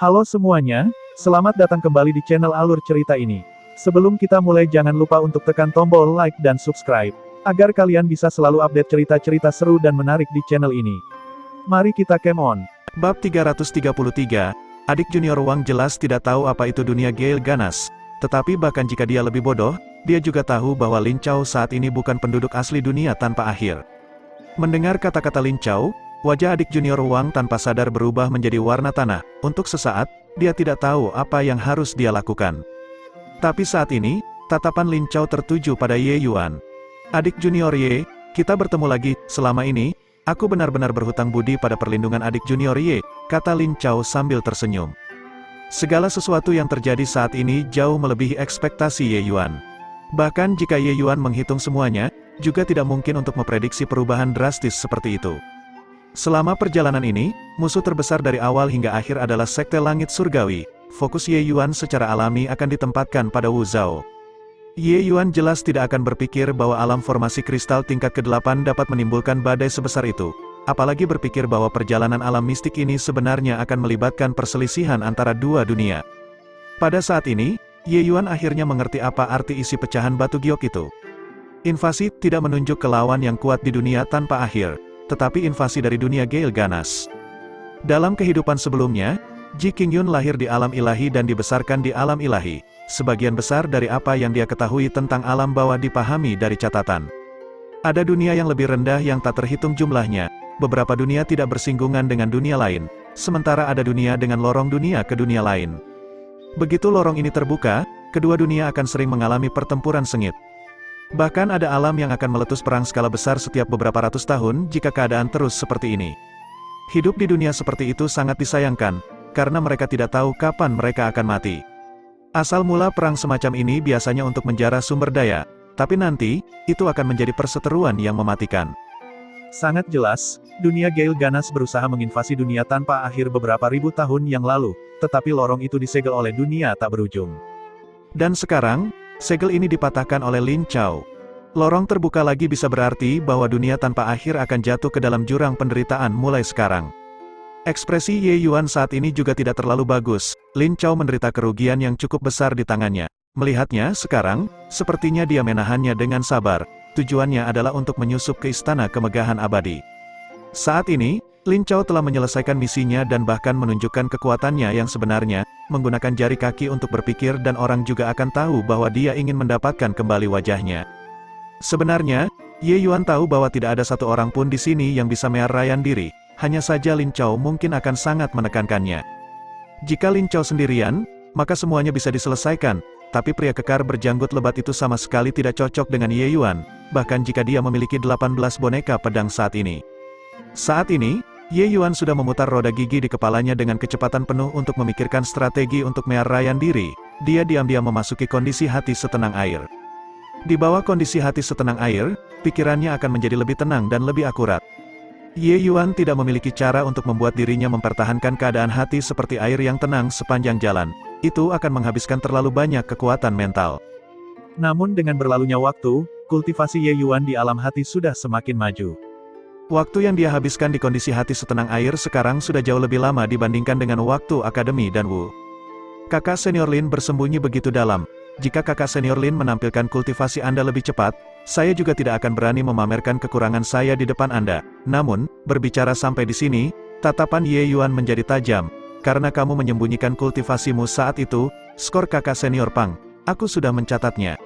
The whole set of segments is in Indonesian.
Halo semuanya, selamat datang kembali di channel Alur Cerita ini. Sebelum kita mulai jangan lupa untuk tekan tombol like dan subscribe, agar kalian bisa selalu update cerita-cerita seru dan menarik di channel ini. Mari kita game on. Bab 333, adik junior Wang jelas tidak tahu apa itu dunia Gale ganas. Tetapi bahkan jika dia lebih bodoh, dia juga tahu bahwa Lin Chao saat ini bukan penduduk asli dunia tanpa akhir. Mendengar kata-kata Lin Chao, wajah adik junior Wang tanpa sadar berubah menjadi warna tanah. Untuk sesaat, dia tidak tahu apa yang harus dia lakukan. Tapi saat ini, tatapan Lin Chao tertuju pada Ye Yuan. Adik junior Ye, kita bertemu lagi. Selama ini, aku benar-benar berhutang budi pada perlindungan adik junior Ye, kata Lin Chao sambil tersenyum. Segala sesuatu yang terjadi saat ini jauh melebihi ekspektasi Ye Yuan. Bahkan jika Ye Yuan menghitung semuanya, juga tidak mungkin untuk memprediksi perubahan drastis seperti itu. Selama perjalanan ini, musuh terbesar dari awal hingga akhir adalah Sekte Langit Surgawi. Fokus Ye Yuan secara alami akan ditempatkan pada Wu Zhao. Ye Yuan jelas tidak akan berpikir bahwa alam formasi kristal tingkat ke-8 dapat menimbulkan badai sebesar itu. Apalagi berpikir bahwa perjalanan alam mistik ini sebenarnya akan melibatkan perselisihan antara dua dunia. Pada saat ini, Ye Yuan akhirnya mengerti apa arti isi pecahan batu giok itu. Invasi tidak menunjuk ke lawan yang kuat di dunia tanpa akhir, tetapi invasi dari dunia Gale ganas. Dalam kehidupan sebelumnya, Ji Qingyun lahir di alam ilahi dan dibesarkan di alam ilahi. Sebagian besar dari apa yang dia ketahui tentang alam bawah dipahami dari catatan. Ada dunia yang lebih rendah yang tak terhitung jumlahnya, beberapa dunia tidak bersinggungan dengan dunia lain, sementara ada dunia dengan lorong dunia ke dunia lain. Begitu lorong ini terbuka, kedua dunia akan sering mengalami pertempuran sengit. Bahkan ada alam yang akan meletus perang skala besar setiap beberapa ratus tahun jika keadaan terus seperti ini. Hidup di dunia seperti itu sangat disayangkan, karena mereka tidak tahu kapan mereka akan mati. Asal mula perang semacam ini biasanya untuk menjarah sumber daya, tapi nanti, itu akan menjadi perseteruan yang mematikan. Sangat jelas, dunia Gale ganas berusaha menginvasi dunia tanpa akhir beberapa ribu tahun yang lalu, tetapi lorong itu disegel oleh dunia tak berujung. Dan sekarang, segel ini dipatahkan oleh Lin Chao. Lorong terbuka lagi bisa berarti bahwa dunia tanpa akhir akan jatuh ke dalam jurang penderitaan mulai sekarang. Ekspresi Ye Yuan saat ini juga tidak terlalu bagus. Lin Chao menderita kerugian yang cukup besar di tangannya. Melihatnya sekarang, sepertinya dia menahannya dengan sabar. Tujuannya adalah untuk menyusup ke istana kemegahan abadi. Saat ini, Lin Chao telah menyelesaikan misinya dan bahkan menunjukkan kekuatannya yang sebenarnya, menggunakan jari kaki untuk berpikir dan orang juga akan tahu bahwa dia ingin mendapatkan kembali wajahnya. Sebenarnya, Ye Yuan tahu bahwa tidak ada satu orang pun di sini yang bisa menyerahkan diri, hanya saja Lin Chao mungkin akan sangat menekankannya. Jika Lin Chao sendirian, maka semuanya bisa diselesaikan, tapi pria kekar berjanggut lebat itu sama sekali tidak cocok dengan Ye Yuan, bahkan jika dia memiliki 18 boneka pedang saat ini. Saat ini, Ye Yuan sudah memutar roda gigi di kepalanya dengan kecepatan penuh untuk memikirkan strategi untuk menyerahkan diri. Dia diam-diam memasuki kondisi hati setenang air. Di bawah kondisi hati setenang air, pikirannya akan menjadi lebih tenang dan lebih akurat. Ye Yuan tidak memiliki cara untuk membuat dirinya mempertahankan keadaan hati seperti air yang tenang sepanjang jalan. Itu akan menghabiskan terlalu banyak kekuatan mental. Namun dengan berlalunya waktu, kultivasi Ye Yuan di alam hati sudah semakin maju. Waktu yang dia habiskan di kondisi hati setenang air sekarang sudah jauh lebih lama dibandingkan dengan waktu Akademi dan Wu. Kakak senior Lin bersembunyi begitu dalam. Jika kakak senior Lin menampilkan kultivasi Anda lebih cepat, saya juga tidak akan berani memamerkan kekurangan saya di depan Anda. Namun, berbicara sampai di sini, tatapan Ye Yuan menjadi tajam. Karena kamu menyembunyikan kultivasimu saat itu, skor kakak senior Pang, aku sudah mencatatnya.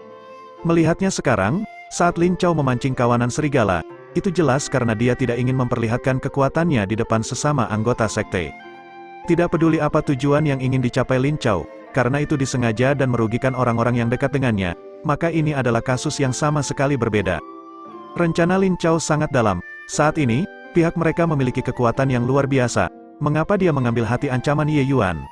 Melihatnya sekarang, saat Lin Chao memancing kawanan serigala, itu jelas karena dia tidak ingin memperlihatkan kekuatannya di depan sesama anggota sekte. Tidak peduli apa tujuan yang ingin dicapai Lin Chao, karena itu disengaja dan merugikan orang-orang yang dekat dengannya, maka ini adalah kasus yang sama sekali berbeda. Rencana Lin Chao sangat dalam. Saat ini, pihak mereka memiliki kekuatan yang luar biasa. Mengapa dia mengambil hati ancaman Ye Yuan?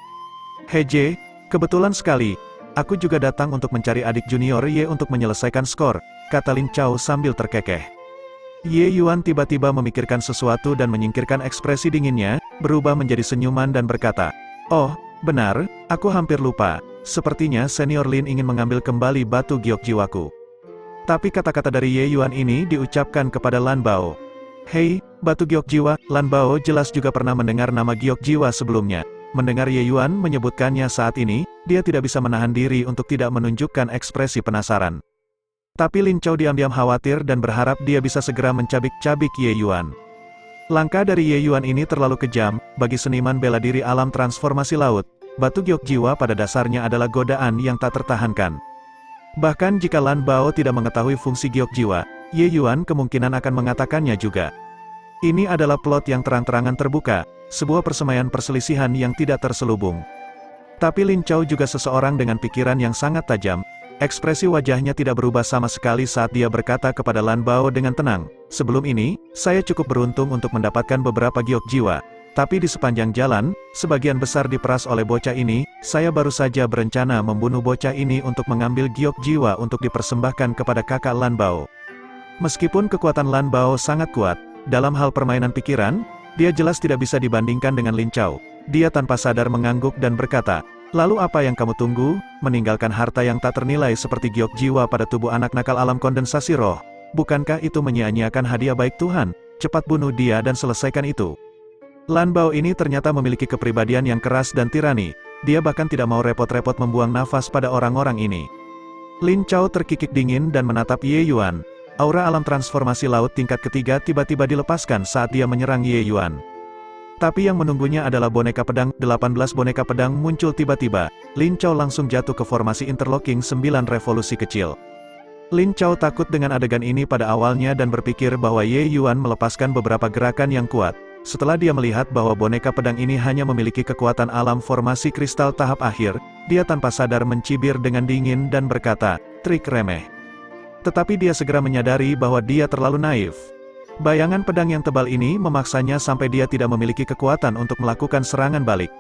Heje, kebetulan sekali, aku juga datang untuk mencari adik junior Ye untuk menyelesaikan skor, kata Lin Chao sambil terkekeh. Ye Yuan tiba-tiba memikirkan sesuatu dan menyingkirkan ekspresi dinginnya, berubah menjadi senyuman dan berkata, "Oh, benar, aku hampir lupa. Sepertinya senior Lin ingin mengambil kembali batu giok jiwaku." Tapi kata-kata dari Ye Yuan ini diucapkan kepada Lan Bao. Hei, batu giok jiwa, Lan Bao jelas juga pernah mendengar nama giok jiwa sebelumnya. mendengar Ye Yuan menyebutkannya saat ini, dia tidak bisa menahan diri untuk tidak menunjukkan ekspresi penasaran. Tapi Lin Chao diam-diam khawatir dan berharap dia bisa segera mencabik-cabik Ye Yuan. Langkah dari Ye Yuan ini terlalu kejam, bagi seniman bela diri alam transformasi laut. Batu giok jiwa pada dasarnya adalah godaan yang tak tertahankan. Bahkan jika Lan Bao tidak mengetahui fungsi giok jiwa, Ye Yuan kemungkinan akan mengatakannya juga. Ini adalah plot yang terang-terangan terbuka, sebuah persemaian perselisihan yang tidak terselubung. Tapi Lin Chao juga seseorang dengan pikiran yang sangat tajam. Ekspresi wajahnya tidak berubah sama sekali saat dia berkata kepada Lan Bao dengan tenang, "Sebelum ini, saya cukup beruntung untuk mendapatkan beberapa giok jiwa. Tapi di sepanjang jalan, sebagian besar diperas oleh bocah ini, saya baru saja berencana membunuh bocah ini untuk mengambil giok jiwa untuk dipersembahkan kepada kakak Lan Bao." Meskipun kekuatan Lan Bao sangat kuat, dalam hal permainan pikiran, dia jelas tidak bisa dibandingkan dengan Lin Chao. Dia tanpa sadar mengangguk dan berkata, "Lalu apa yang kamu tunggu? Meninggalkan harta yang tak ternilai seperti giok jiwa pada tubuh anak nakal alam kondensasi roh. Bukankah itu menyia-nyiakan hadiah baik Tuhan? Cepat bunuh dia dan selesaikan itu." Lan Bao ini ternyata memiliki kepribadian yang keras dan tirani. Dia bahkan tidak mau repot-repot membuang nafas pada orang-orang ini. Lin Chao terkikik dingin dan menatap Ye Yuan. Aura alam transformasi laut tingkat ketiga tiba-tiba dilepaskan saat dia menyerang Ye Yuan. Tapi yang menunggunya adalah boneka pedang. 18 boneka pedang muncul tiba-tiba. Lin Chao langsung jatuh ke formasi interlocking 9 revolusi kecil. Lin Chao takut dengan adegan ini pada awalnya dan berpikir bahwa Ye Yuan melepaskan beberapa gerakan yang kuat. Setelah dia melihat bahwa boneka pedang ini hanya memiliki kekuatan alam formasi kristal tahap akhir, dia tanpa sadar mencibir dengan dingin dan berkata, "Trik remeh." Tetapi dia segera menyadari bahwa dia terlalu naif. Bayangan pedang yang tebal ini memaksanya sampai dia tidak memiliki kekuatan untuk melakukan serangan balik.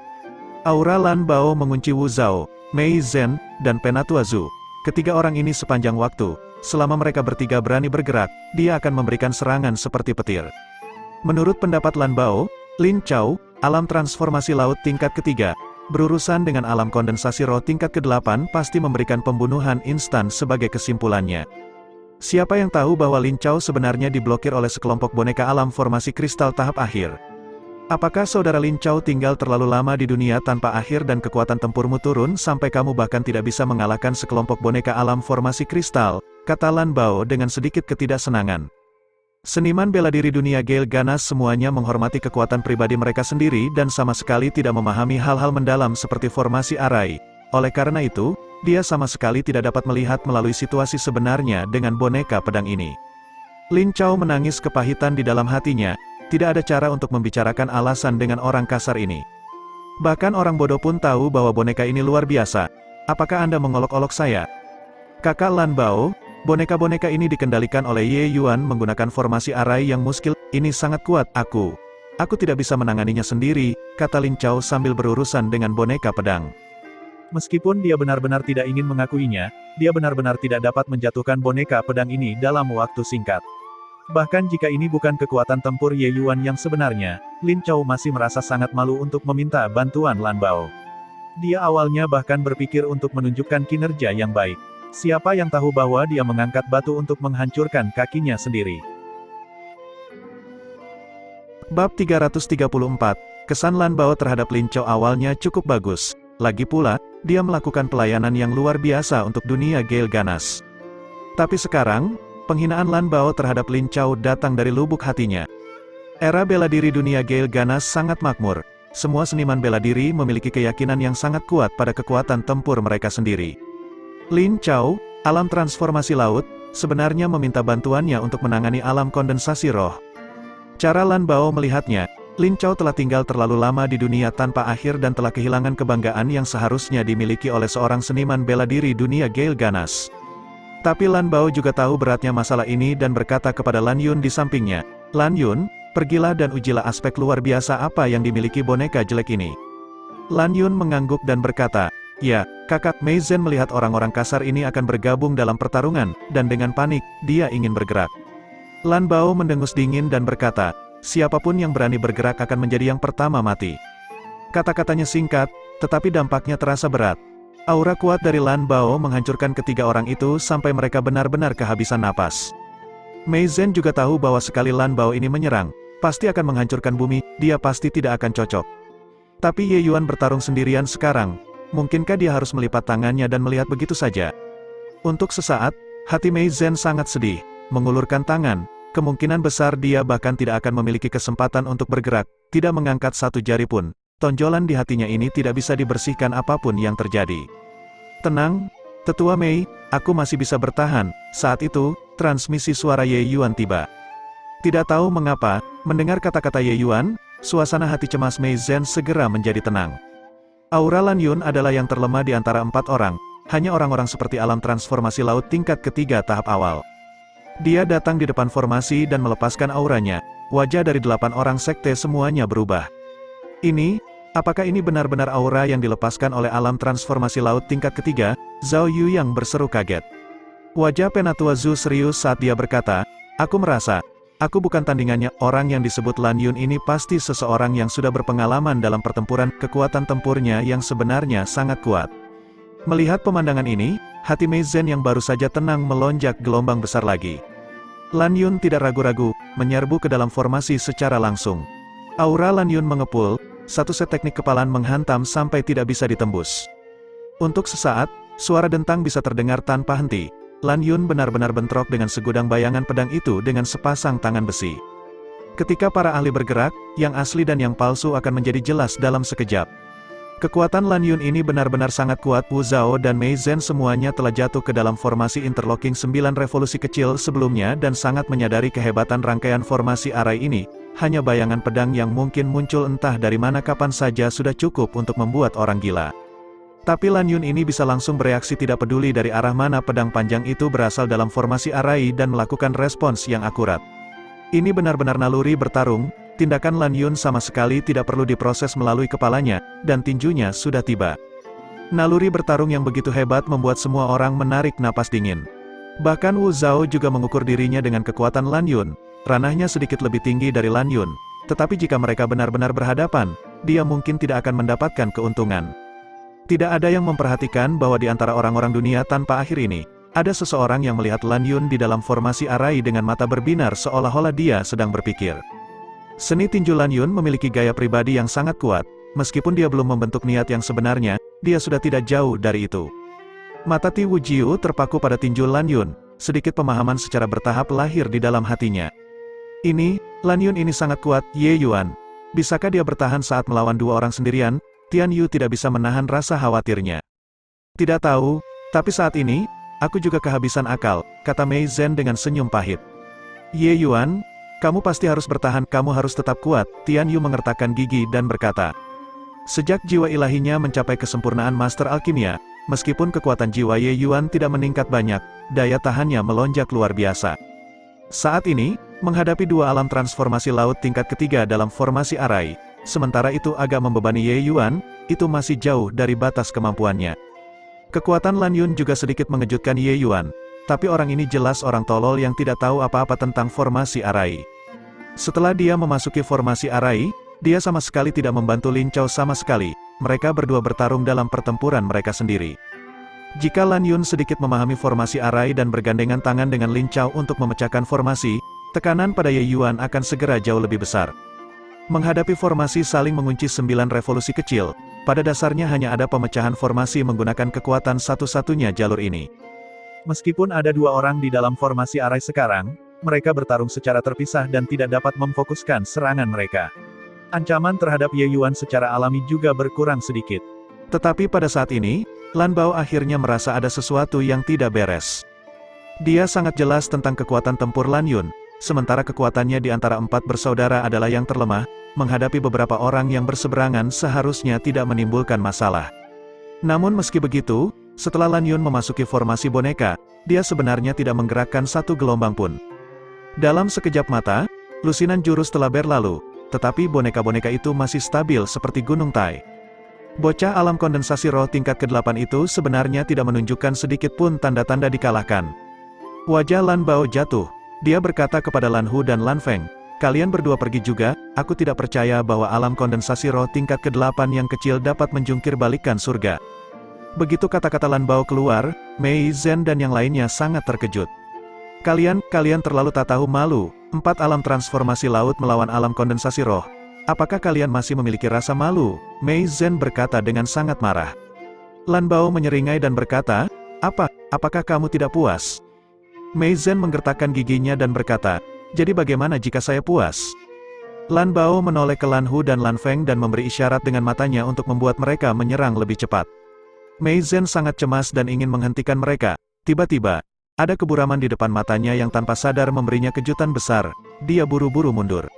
Aura Lan Bao mengunci Wu Zhao, Mei Zhen, dan Penatua Zhu. Ketiga orang ini sepanjang waktu, selama mereka bertiga berani bergerak, dia akan memberikan serangan seperti petir. Menurut pendapat Lan Bao, Lin Chao, alam transformasi laut tingkat ketiga, berurusan dengan alam kondensasi roh tingkat ke-8 pasti memberikan pembunuhan instan sebagai kesimpulannya. Siapa yang tahu bahwa Lin Chao sebenarnya diblokir oleh sekelompok boneka alam formasi kristal tahap akhir? Apakah saudara Lin Chao tinggal terlalu lama di dunia tanpa akhir dan kekuatan tempurmu turun sampai kamu bahkan tidak bisa mengalahkan sekelompok boneka alam formasi kristal? Kata Lan Bao dengan sedikit ketidaksenangan. Seniman bela diri dunia Gale Ganas semuanya menghormati kekuatan pribadi mereka sendiri dan sama sekali tidak memahami hal-hal mendalam seperti formasi arai. Oleh karena itu, dia sama sekali tidak dapat melihat melalui situasi sebenarnya dengan boneka pedang ini. Lin Chao menangis kepahitan di dalam hatinya, tidak ada cara untuk membicarakan alasan dengan orang kasar ini. Bahkan orang bodoh pun tahu bahwa boneka ini luar biasa. Apakah Anda mengolok-olok saya? Kakak Lan Bao, boneka-boneka ini dikendalikan oleh Ye Yuan menggunakan formasi arai yang muskil, ini sangat kuat, aku tidak bisa menanganinya sendiri, kata Lin Chao sambil berurusan dengan boneka pedang. Meskipun dia benar-benar tidak ingin mengakuinya, dia benar-benar tidak dapat menjatuhkan boneka pedang ini dalam waktu singkat. Bahkan jika ini bukan kekuatan tempur Ye Yuan yang sebenarnya, Lin Chao masih merasa sangat malu untuk meminta bantuan Lan Bao. Dia awalnya bahkan berpikir untuk menunjukkan kinerja yang baik. Siapa yang tahu bahwa dia mengangkat batu untuk menghancurkan kakinya sendiri. Bab 334, kesan Lan Bao terhadap Lin Chao awalnya cukup bagus. Lagi pula, dia melakukan pelayanan yang luar biasa untuk dunia Gale Ganas. Tapi sekarang, penghinaan Lan Bao terhadap Lin Chao datang dari lubuk hatinya. Era bela diri dunia Gale Ganas sangat makmur. Semua seniman bela diri memiliki keyakinan yang sangat kuat pada kekuatan tempur mereka sendiri. Lin Chao, alam transformasi laut, sebenarnya meminta bantuannya untuk menangani alam kondensasi roh. Cara Lan Bao melihatnya, Lin Chao telah tinggal terlalu lama di dunia tanpa akhir dan telah kehilangan kebanggaan yang seharusnya dimiliki oleh seorang seniman bela diri dunia Gale Ganas. Tapi Lan Bao juga tahu beratnya masalah ini dan berkata kepada Lan Yun di sampingnya, "Lan Yun, pergilah dan ujilah aspek luar biasa apa yang dimiliki boneka jelek ini." Lan Yun mengangguk dan berkata, "Ya, kakak." Mei Zhen melihat orang-orang kasar ini akan bergabung dalam pertarungan, dan dengan panik, dia ingin bergerak. Lan Bao mendengus dingin dan berkata, "Siapapun yang berani bergerak akan menjadi yang pertama mati." Kata-katanya singkat, tetapi dampaknya terasa berat. Aura kuat dari Lan Bao menghancurkan ketiga orang itu sampai mereka benar-benar kehabisan napas. Mei Zhen juga tahu bahwa sekali Lan Bao ini menyerang, pasti akan menghancurkan bumi, dia pasti tidak akan cocok. Tapi Ye Yuan bertarung sendirian sekarang, mungkinkah dia harus melipat tangannya dan melihat begitu saja? Untuk sesaat, hati Mei Zhen sangat sedih, mengulurkan tangan, kemungkinan besar dia bahkan tidak akan memiliki kesempatan untuk bergerak, tidak mengangkat satu jari pun. Tonjolan di hatinya ini tidak bisa dibersihkan apapun yang terjadi. Tenang, Tetua Mei, aku masih bisa bertahan. Saat itu, transmisi suara Ye Yuan tiba. Tidak tahu mengapa, mendengar kata-kata Ye Yuan, suasana hati cemas Mei Zhen segera menjadi tenang. Aura Lan Yun adalah yang terlemah di antara 4 orang, hanya orang-orang seperti alam transformasi laut tingkat ketiga tahap awal. Dia datang di depan formasi dan melepaskan auranya, wajah dari 8 orang sekte semuanya berubah. Apakah ini benar-benar aura yang dilepaskan oleh alam transformasi laut tingkat ketiga? Zhao Yu yang berseru kaget. Wajah Penatua Zhu serius saat dia berkata, aku merasa, aku bukan tandingannya. Orang yang disebut Lan Yun ini pasti seseorang yang sudah berpengalaman dalam pertempuran, kekuatan tempurnya yang sebenarnya sangat kuat. Melihat pemandangan ini, hati Mei Zhen yang baru saja tenang melonjak gelombang besar lagi. Lan Yun tidak ragu-ragu, menyerbu ke dalam formasi secara langsung. Aura Lan Yun mengepul, satu set teknik kepalan menghantam sampai tidak bisa ditembus. Untuk sesaat, suara dentang bisa terdengar tanpa henti. Lan Yun benar-benar bentrok dengan segudang bayangan pedang itu dengan sepasang tangan besi. Ketika para ahli bergerak, yang asli dan yang palsu akan menjadi jelas dalam sekejap. Kekuatan Lan Yun ini benar-benar sangat kuat. Wu Zhao dan Mei Zhen semuanya telah jatuh ke dalam formasi interlocking 9 revolusi kecil sebelumnya dan sangat menyadari kehebatan rangkaian formasi arai ini. Hanya bayangan pedang yang mungkin muncul entah dari mana kapan saja sudah cukup untuk membuat orang gila. Tapi Lan Yun ini bisa langsung bereaksi tidak peduli dari arah mana pedang panjang itu berasal dalam formasi arai dan melakukan respons yang akurat. Ini benar-benar naluri bertarung, tindakan Lan Yun sama sekali tidak perlu diproses melalui kepalanya, dan tinjunya sudah tiba. Naluri bertarung yang begitu hebat membuat semua orang menarik napas dingin. Bahkan Wu Zhao juga mengukur dirinya dengan kekuatan Lan Yun. Ranahnya sedikit lebih tinggi dari Lan Yun, tetapi jika mereka benar-benar berhadapan, dia mungkin tidak akan mendapatkan keuntungan. Tidak ada yang memperhatikan bahwa di antara orang-orang dunia tanpa akhir ini, ada seseorang yang melihat Lan Yun di dalam formasi arai dengan mata berbinar seolah-olah dia sedang berpikir. Seni tinju Lan Yun memiliki gaya pribadi yang sangat kuat, meskipun dia belum membentuk niat yang sebenarnya, dia sudah tidak jauh dari itu. Mata Ti Wu Jiu terpaku pada tinju Lan Yun, sedikit pemahaman secara bertahap lahir di dalam hatinya. Lan Yun ini sangat kuat. Ye Yuan, bisakah dia bertahan saat melawan 2 orang sendirian? Tian Yu tidak bisa menahan rasa khawatirnya. Tidak tahu, tapi saat ini, aku juga kehabisan akal, kata Mei Zhen dengan senyum pahit. Ye Yuan, kamu pasti harus bertahan, kamu harus tetap kuat. Tian Yu mengertakkan gigi dan berkata. Sejak jiwa ilahinya mencapai kesempurnaan Master Alkimia, meskipun kekuatan jiwa Ye Yuan tidak meningkat banyak, daya tahannya melonjak luar biasa. Saat ini, menghadapi 2 alam transformasi laut tingkat ketiga dalam formasi arai, sementara itu agak membebani Ye Yuan, itu masih jauh dari batas kemampuannya. Kekuatan Lan Yun juga sedikit mengejutkan Ye Yuan, tapi orang ini jelas orang tolol yang tidak tahu apa-apa tentang formasi arai. Setelah dia memasuki formasi arai, dia sama sekali tidak membantu Lin Chao sama sekali, mereka berdua bertarung dalam pertempuran mereka sendiri. Jika Lan Yun sedikit memahami formasi arai dan bergandengan tangan dengan Lin Chao untuk memecahkan formasi, tekanan pada Ye Yuan akan segera jauh lebih besar. Menghadapi formasi saling mengunci 9 revolusi kecil, pada dasarnya hanya ada pemecahan formasi menggunakan kekuatan satu-satunya jalur ini. Meskipun ada 2 orang di dalam formasi arai sekarang, mereka bertarung secara terpisah dan tidak dapat memfokuskan serangan mereka. Ancaman terhadap Ye Yuan secara alami juga berkurang sedikit. Tetapi pada saat ini, Lan Bao akhirnya merasa ada sesuatu yang tidak beres. Dia sangat jelas tentang kekuatan tempur Lan Yun, sementara kekuatannya di antara 4 bersaudara adalah yang terlemah, menghadapi beberapa orang yang berseberangan seharusnya tidak menimbulkan masalah. Namun meski begitu, setelah Lan Yun memasuki formasi boneka, dia sebenarnya tidak menggerakkan satu gelombang pun. Dalam sekejap mata, lusinan jurus telah berlalu, tetapi boneka-boneka itu masih stabil seperti Gunung Tai. Bocah alam kondensasi roh tingkat ke-8 itu sebenarnya tidak menunjukkan sedikit pun tanda-tanda dikalahkan. Wajah Lan Bao jatuh, dia berkata kepada Lan Hu dan Lan Feng, kalian berdua pergi juga, aku tidak percaya bahwa alam kondensasi roh tingkat ke-8 yang kecil dapat menjungkir balikan surga. Begitu kata-kata Lan Bao keluar, Mei Zhen dan yang lainnya sangat terkejut. Kalian terlalu tak tahu malu, 4 alam transformasi laut melawan alam kondensasi roh. Apakah kalian masih memiliki rasa malu? Mei Zhen berkata dengan sangat marah. Lan Bao menyeringai dan berkata, apakah kamu tidak puas? Mei Zhen menggertakkan giginya dan berkata, jadi bagaimana jika saya puas? Lan Bao menoleh ke Lan Hu dan Lan Feng dan memberi isyarat dengan matanya untuk membuat mereka menyerang lebih cepat. Mei Zhen sangat cemas dan ingin menghentikan mereka. Tiba-tiba, ada keburaman di depan matanya yang tanpa sadar memberinya kejutan besar. Dia buru-buru mundur.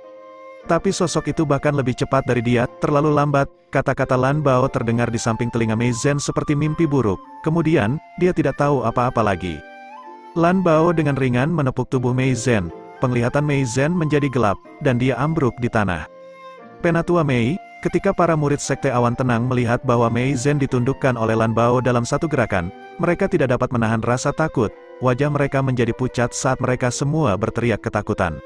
Tapi sosok itu bahkan lebih cepat dari dia, terlalu lambat. Kata-kata Lan Bao terdengar di samping telinga Mei Zhen seperti mimpi buruk. Kemudian, dia tidak tahu apa-apa lagi. Lan Bao dengan ringan menepuk tubuh Mei Zhen. Penglihatan Mei Zhen menjadi gelap, dan dia ambruk di tanah. Penatua Mei, ketika para murid Sekte Awan Tenang melihat bahwa Mei Zhen ditundukkan oleh Lan Bao dalam satu gerakan, mereka tidak dapat menahan rasa takut. Wajah mereka menjadi pucat saat mereka semua berteriak ketakutan.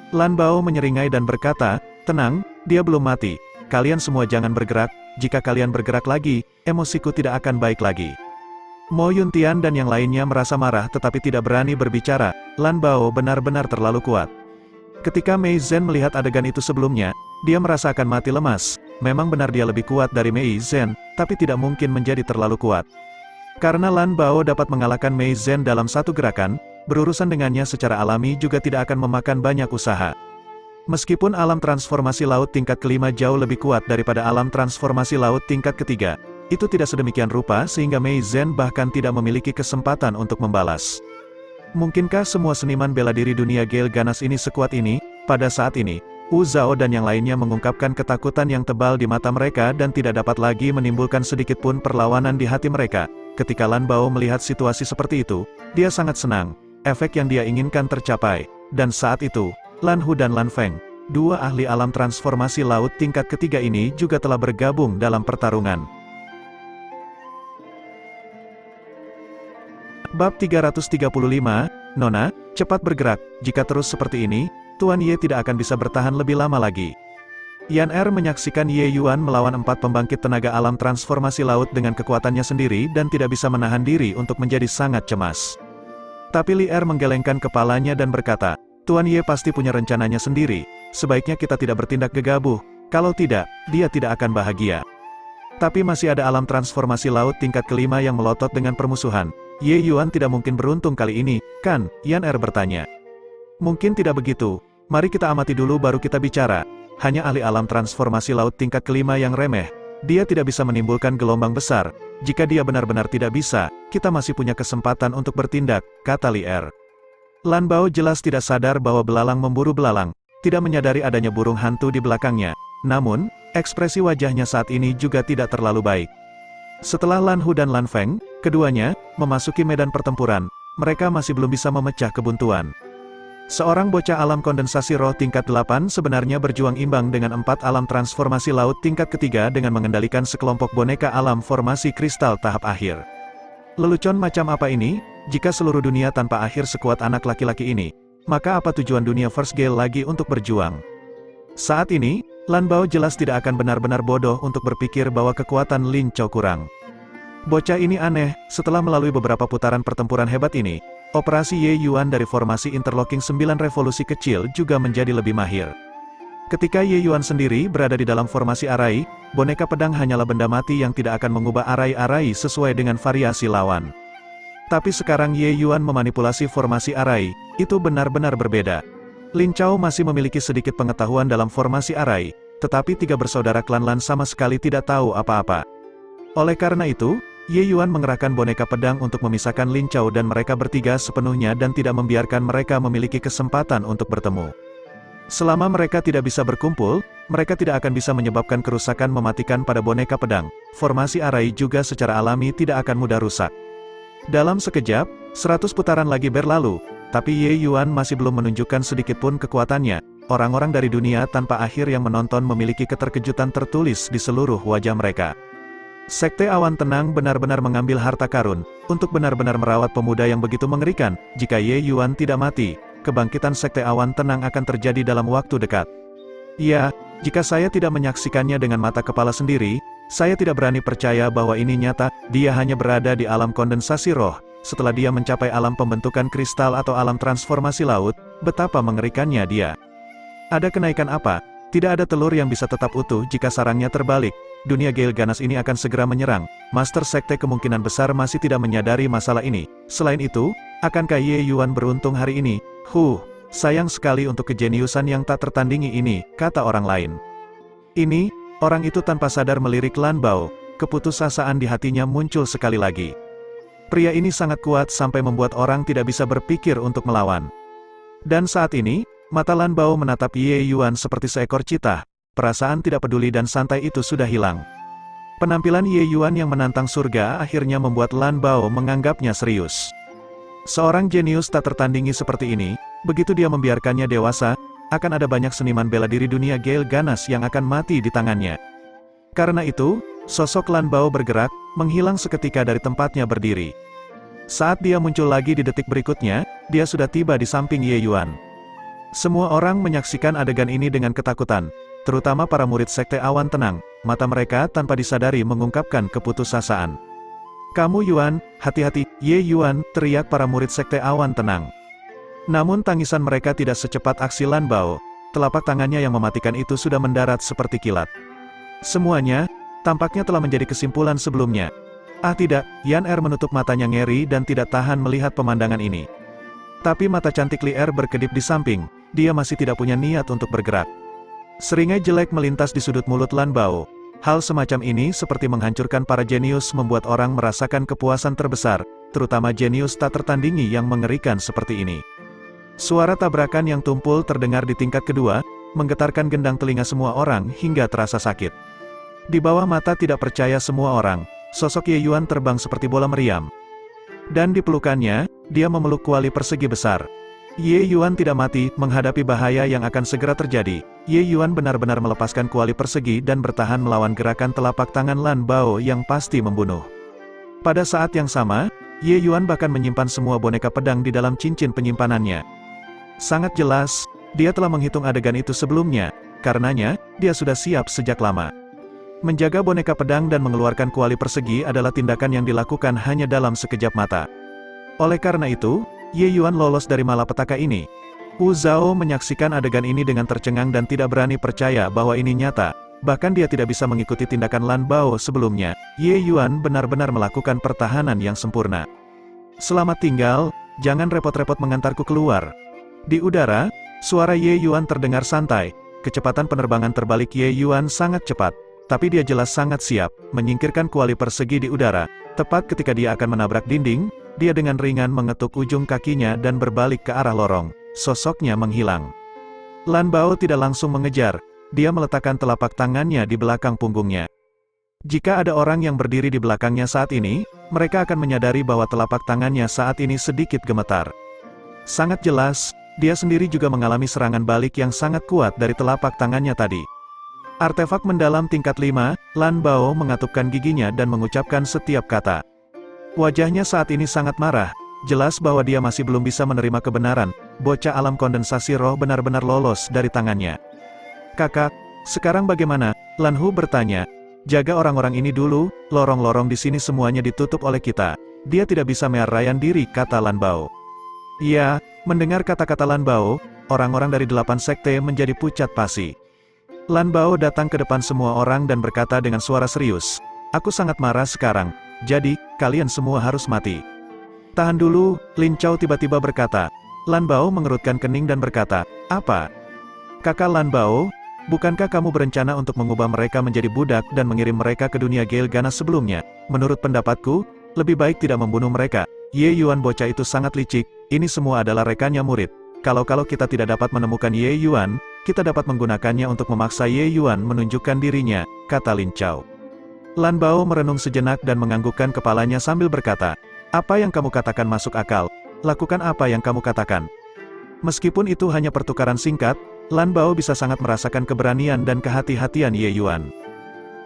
Lan Bao menyeringai dan berkata, tenang, dia belum mati. Kalian semua jangan bergerak, jika kalian bergerak lagi, emosiku tidak akan baik lagi. Mo Yuntian dan yang lainnya merasa marah tetapi tidak berani berbicara. Lan Bao benar-benar terlalu kuat. Ketika Mei Zhen melihat adegan itu sebelumnya, dia merasa akan mati lemas. Memang benar dia lebih kuat dari Mei Zhen, tapi tidak mungkin menjadi terlalu kuat. Karena Lan Bao dapat mengalahkan Mei Zhen dalam satu gerakan, berurusan dengannya secara alami juga tidak akan memakan banyak usaha. Meskipun alam transformasi laut tingkat kelima jauh lebih kuat daripada alam transformasi laut tingkat ketiga, itu tidak sedemikian rupa sehingga Mei Zhen bahkan tidak memiliki kesempatan untuk membalas. Mungkinkah semua seniman bela diri dunia Gale Ganas ini sekuat ini? Pada saat ini, Wu Zhao dan yang lainnya mengungkapkan ketakutan yang tebal di mata mereka dan tidak dapat lagi menimbulkan sedikitpun perlawanan di hati mereka. Ketika Lan Bao melihat situasi seperti itu, dia sangat senang. Efek yang dia inginkan tercapai. Dan saat itu, Lan Hu dan Lan Feng, dua ahli alam transformasi laut tingkat ketiga ini juga telah bergabung dalam pertarungan. Bab 335, Nona, cepat bergerak. Jika terus seperti ini, Tuan Ye tidak akan bisa bertahan lebih lama lagi. Yan Er menyaksikan Ye Yuan melawan 4 pembangkit tenaga alam transformasi laut dengan kekuatannya sendiri dan tidak bisa menahan diri untuk menjadi sangat cemas. Tapi Li Er menggelengkan kepalanya dan berkata, Tuan Ye pasti punya rencananya sendiri, sebaiknya kita tidak bertindak gegabah, kalau tidak, dia tidak akan bahagia. Tapi masih ada alam transformasi laut tingkat kelima yang melotot dengan permusuhan. Ye Yuan tidak mungkin beruntung kali ini, kan? Yan Er bertanya. Mungkin tidak begitu, mari kita amati dulu baru kita bicara. Hanya ahli alam transformasi laut tingkat kelima yang remeh. Dia tidak bisa menimbulkan gelombang besar. Jika dia benar-benar tidak bisa, kita masih punya kesempatan untuk bertindak, kata Li Er. Lan Bao jelas tidak sadar bahwa belalang memburu belalang, tidak menyadari adanya burung hantu di belakangnya. Namun, ekspresi wajahnya saat ini juga tidak terlalu baik. Setelah Lan Hu dan Lan Feng, keduanya memasuki medan pertempuran. Mereka masih belum bisa memecah kebuntuan. Seorang bocah alam kondensasi roh tingkat 8 sebenarnya berjuang imbang dengan 4 alam transformasi laut tingkat ketiga dengan mengendalikan sekelompok boneka alam formasi kristal tahap akhir. Lelucon macam apa ini? Jika seluruh dunia tanpa akhir sekuat anak laki-laki ini, maka apa tujuan dunia First Gale lagi untuk berjuang? Saat ini, Lan Bao jelas tidak akan benar-benar bodoh untuk berpikir bahwa kekuatan Lin Chao kurang. Bocah ini aneh, setelah melalui beberapa putaran pertempuran hebat ini, operasi Ye Yuan dari formasi interlocking 9 revolusi kecil juga menjadi lebih mahir. Ketika Ye Yuan sendiri berada di dalam formasi arai, boneka pedang hanyalah benda mati yang tidak akan mengubah arai-arai sesuai dengan variasi lawan. Tapi sekarang Ye Yuan memanipulasi formasi arai, itu benar-benar berbeda. Lin Chao masih memiliki sedikit pengetahuan dalam formasi arai, tetapi 3 bersaudara klan Lan sama sekali tidak tahu apa-apa. Oleh karena itu, Ye Yuan mengerahkan boneka pedang untuk memisahkan Lin Chao dan mereka bertiga sepenuhnya dan tidak membiarkan mereka memiliki kesempatan untuk bertemu. Selama mereka tidak bisa berkumpul, mereka tidak akan bisa menyebabkan kerusakan mematikan pada boneka pedang. Formasi arai juga secara alami tidak akan mudah rusak. Dalam sekejap, 100 putaran lagi berlalu, tapi Ye Yuan masih belum menunjukkan sedikitpun kekuatannya. Orang-orang dari dunia tanpa akhir yang menonton memiliki keterkejutan tertulis di seluruh wajah mereka. Sekte Awan Tenang benar-benar mengambil harta karun, untuk benar-benar merawat pemuda yang begitu mengerikan. Jika Ye Yuan tidak mati, kebangkitan Sekte Awan Tenang akan terjadi dalam waktu dekat. Ya, jika saya tidak menyaksikannya dengan mata kepala sendiri, saya tidak berani percaya bahwa ini nyata. Dia hanya berada di alam kondensasi roh. Setelah dia mencapai alam pembentukan kristal atau alam transformasi laut, betapa mengerikannya dia. Ada kenaikan apa? Tidak ada telur yang bisa tetap utuh jika sarangnya terbalik. Dunia Gale ganas ini akan segera menyerang. Master Sekte kemungkinan besar masih tidak menyadari masalah ini. Selain itu, akankah Ye Yuan beruntung hari ini? Sayang sekali untuk kejeniusan yang tak tertandingi ini, kata orang lain. Ini, orang itu tanpa sadar melirik Lan Bao. Keputusasaan di hatinya muncul sekali lagi. Pria ini sangat kuat sampai membuat orang tidak bisa berpikir untuk melawan. Dan saat ini, mata Lan Bao menatap Ye Yuan seperti seekor citah. Perasaan tidak peduli dan santai itu sudah hilang. Penampilan Ye Yuan yang menantang surga akhirnya membuat Lan Bao menganggapnya serius. Seorang jenius tak tertandingi seperti ini, begitu dia membiarkannya dewasa, akan ada banyak seniman bela diri dunia Gale ganas yang akan mati di tangannya. Karena itu, sosok Lan Bao bergerak, menghilang seketika dari tempatnya berdiri. Saat dia muncul lagi di detik berikutnya, dia sudah tiba di samping Ye Yuan. Semua orang menyaksikan adegan ini dengan ketakutan, terutama para murid Sekte Awan Tenang. Mata mereka tanpa disadari mengungkapkan keputusasaan. "Kamu Yuan, hati-hati, Ye Yuan," teriak para murid Sekte Awan Tenang. Namun tangisan mereka tidak secepat aksi Lan Bao. Telapak tangannya yang mematikan itu sudah mendarat seperti kilat. Semuanya, tampaknya telah menjadi kesimpulan sebelumnya. Tidak, Yan Er menutup matanya ngeri dan tidak tahan melihat pemandangan ini. Tapi mata cantik Li Er berkedip di samping, dia masih tidak punya niat untuk bergerak. Seringai jelek melintas di sudut mulut Lan Bao. Hal semacam ini seperti menghancurkan para jenius membuat orang merasakan kepuasan terbesar, terutama jenius tak tertandingi yang mengerikan seperti ini. Suara tabrakan yang tumpul terdengar di tingkat kedua, menggetarkan gendang telinga semua orang hingga terasa sakit. Di bawah mata tidak percaya semua orang, sosok Ye Yuan terbang seperti bola meriam. Dan di pelukannya, dia memeluk kuali persegi besar. Ye Yuan tidak mati, menghadapi bahaya yang akan segera terjadi. Ye Yuan benar-benar melepaskan kuali persegi dan bertahan melawan gerakan telapak tangan Lan Bao yang pasti membunuh. Pada saat yang sama, Ye Yuan bahkan menyimpan semua boneka pedang di dalam cincin penyimpanannya. Sangat jelas, dia telah menghitung adegan itu sebelumnya, karenanya, dia sudah siap sejak lama. Menjaga boneka pedang dan mengeluarkan kuali persegi adalah tindakan yang dilakukan hanya dalam sekejap mata. Oleh karena itu, Ye Yuan lolos dari malapetaka ini. Wu Zhao menyaksikan adegan ini dengan tercengang dan tidak berani percaya bahwa ini nyata. Bahkan dia tidak bisa mengikuti tindakan Lan Bao sebelumnya. Ye Yuan benar-benar melakukan pertahanan yang sempurna. "Selamat tinggal, jangan repot-repot mengantarku keluar." Di udara, suara Ye Yuan terdengar santai. Kecepatan penerbangan terbalik Ye Yuan sangat cepat. Tapi dia jelas sangat siap, menyingkirkan kuali persegi di udara. Tepat ketika dia akan menabrak dinding, dia dengan ringan mengetuk ujung kakinya dan berbalik ke arah lorong. Sosoknya menghilang. Lan Bao tidak langsung mengejar, dia meletakkan telapak tangannya di belakang punggungnya. Jika ada orang yang berdiri di belakangnya saat ini, mereka akan menyadari bahwa telapak tangannya saat ini sedikit gemetar. Sangat jelas, dia sendiri juga mengalami serangan balik yang sangat kuat dari telapak tangannya tadi. Artefak mendalam tingkat 5, Lan Bao mengatupkan giginya dan mengucapkan setiap kata. Wajahnya saat ini sangat marah, jelas bahwa dia masih belum bisa menerima kebenaran, bocah alam kondensasi roh benar-benar lolos dari tangannya. "Kakak, sekarang bagaimana?" Lan Hu bertanya. "Jaga orang-orang ini dulu, lorong-lorong di sini semuanya ditutup oleh kita. Dia tidak bisa menyerahkan diri," kata Lan Bao. Ya, mendengar kata-kata Lan Bao, orang-orang dari 8 sekte menjadi pucat pasi. Lan Bao datang ke depan semua orang dan berkata dengan suara serius, "Aku sangat marah sekarang, jadi, kalian semua harus mati." "Tahan dulu," Lin Chao tiba-tiba berkata. Lan Bao mengerutkan kening dan berkata, "Apa?" "Kakak Lan Bao, bukankah kamu berencana untuk mengubah mereka menjadi budak dan mengirim mereka ke dunia Gale ganas sebelumnya? Menurut pendapatku, lebih baik tidak membunuh mereka. Ye Yuan bocah itu sangat licik, ini semua adalah rekannya murid. Kalau kita tidak dapat menemukan Ye Yuan, kita dapat menggunakannya untuk memaksa Ye Yuan menunjukkan dirinya," kata Lin Chao. Lan Bao merenung sejenak dan menganggukkan kepalanya sambil berkata, "Apa yang kamu katakan masuk akal, lakukan apa yang kamu katakan." Meskipun itu hanya pertukaran singkat, Lan Bao bisa sangat merasakan keberanian dan kehati-hatian Ye Yuan.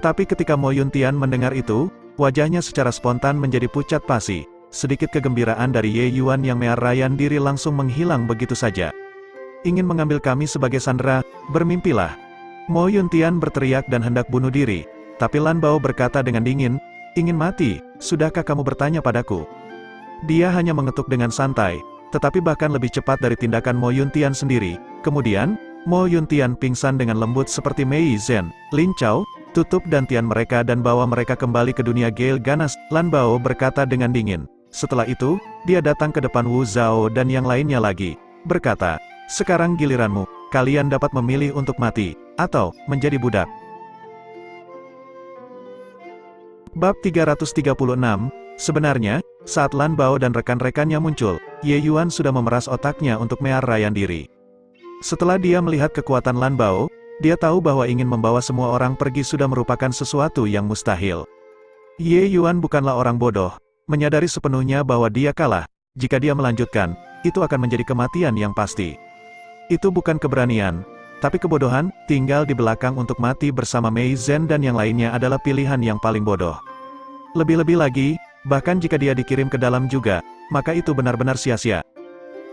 Tapi ketika Mo Yuntian mendengar itu, wajahnya secara spontan menjadi pucat pasi. Sedikit kegembiraan dari Ye Yuan yang menyerahkan diri langsung menghilang begitu saja. "Ingin mengambil kami sebagai sandera, bermimpilah." Mo Yuntian berteriak dan hendak bunuh diri. Tapi Lan Bao berkata dengan dingin, "Ingin mati, sudahkah kamu bertanya padaku?" Dia hanya mengetuk dengan santai, tetapi bahkan lebih cepat dari tindakan Mo Yuntian sendiri. Kemudian, Mo Yuntian pingsan dengan lembut seperti Mei Zhen, Lin Chao, tutup dantian mereka dan bawa mereka kembali ke dunia Gale Ganas. Lan Bao berkata dengan dingin. Setelah itu, dia datang ke depan Wu Zhao dan yang lainnya lagi, berkata, sekarang giliranmu, kalian dapat memilih untuk mati, atau menjadi budak. Bab 336, sebenarnya, saat Lan Bao dan rekan-rekannya muncul, Ye Yuan sudah memeras otaknya untuk menyerahkan diri. Setelah dia melihat kekuatan Lan Bao, dia tahu bahwa ingin membawa semua orang pergi sudah merupakan sesuatu yang mustahil. Ye Yuan bukanlah orang bodoh, menyadari sepenuhnya bahwa dia kalah. Jika dia melanjutkan, itu akan menjadi kematian yang pasti. Itu bukan keberanian, tapi kebodohan. Tinggal di belakang untuk mati bersama Mei Zhen dan yang lainnya adalah pilihan yang paling bodoh. Lebih-lebih lagi, bahkan jika dia dikirim ke dalam juga, maka itu benar-benar sia-sia.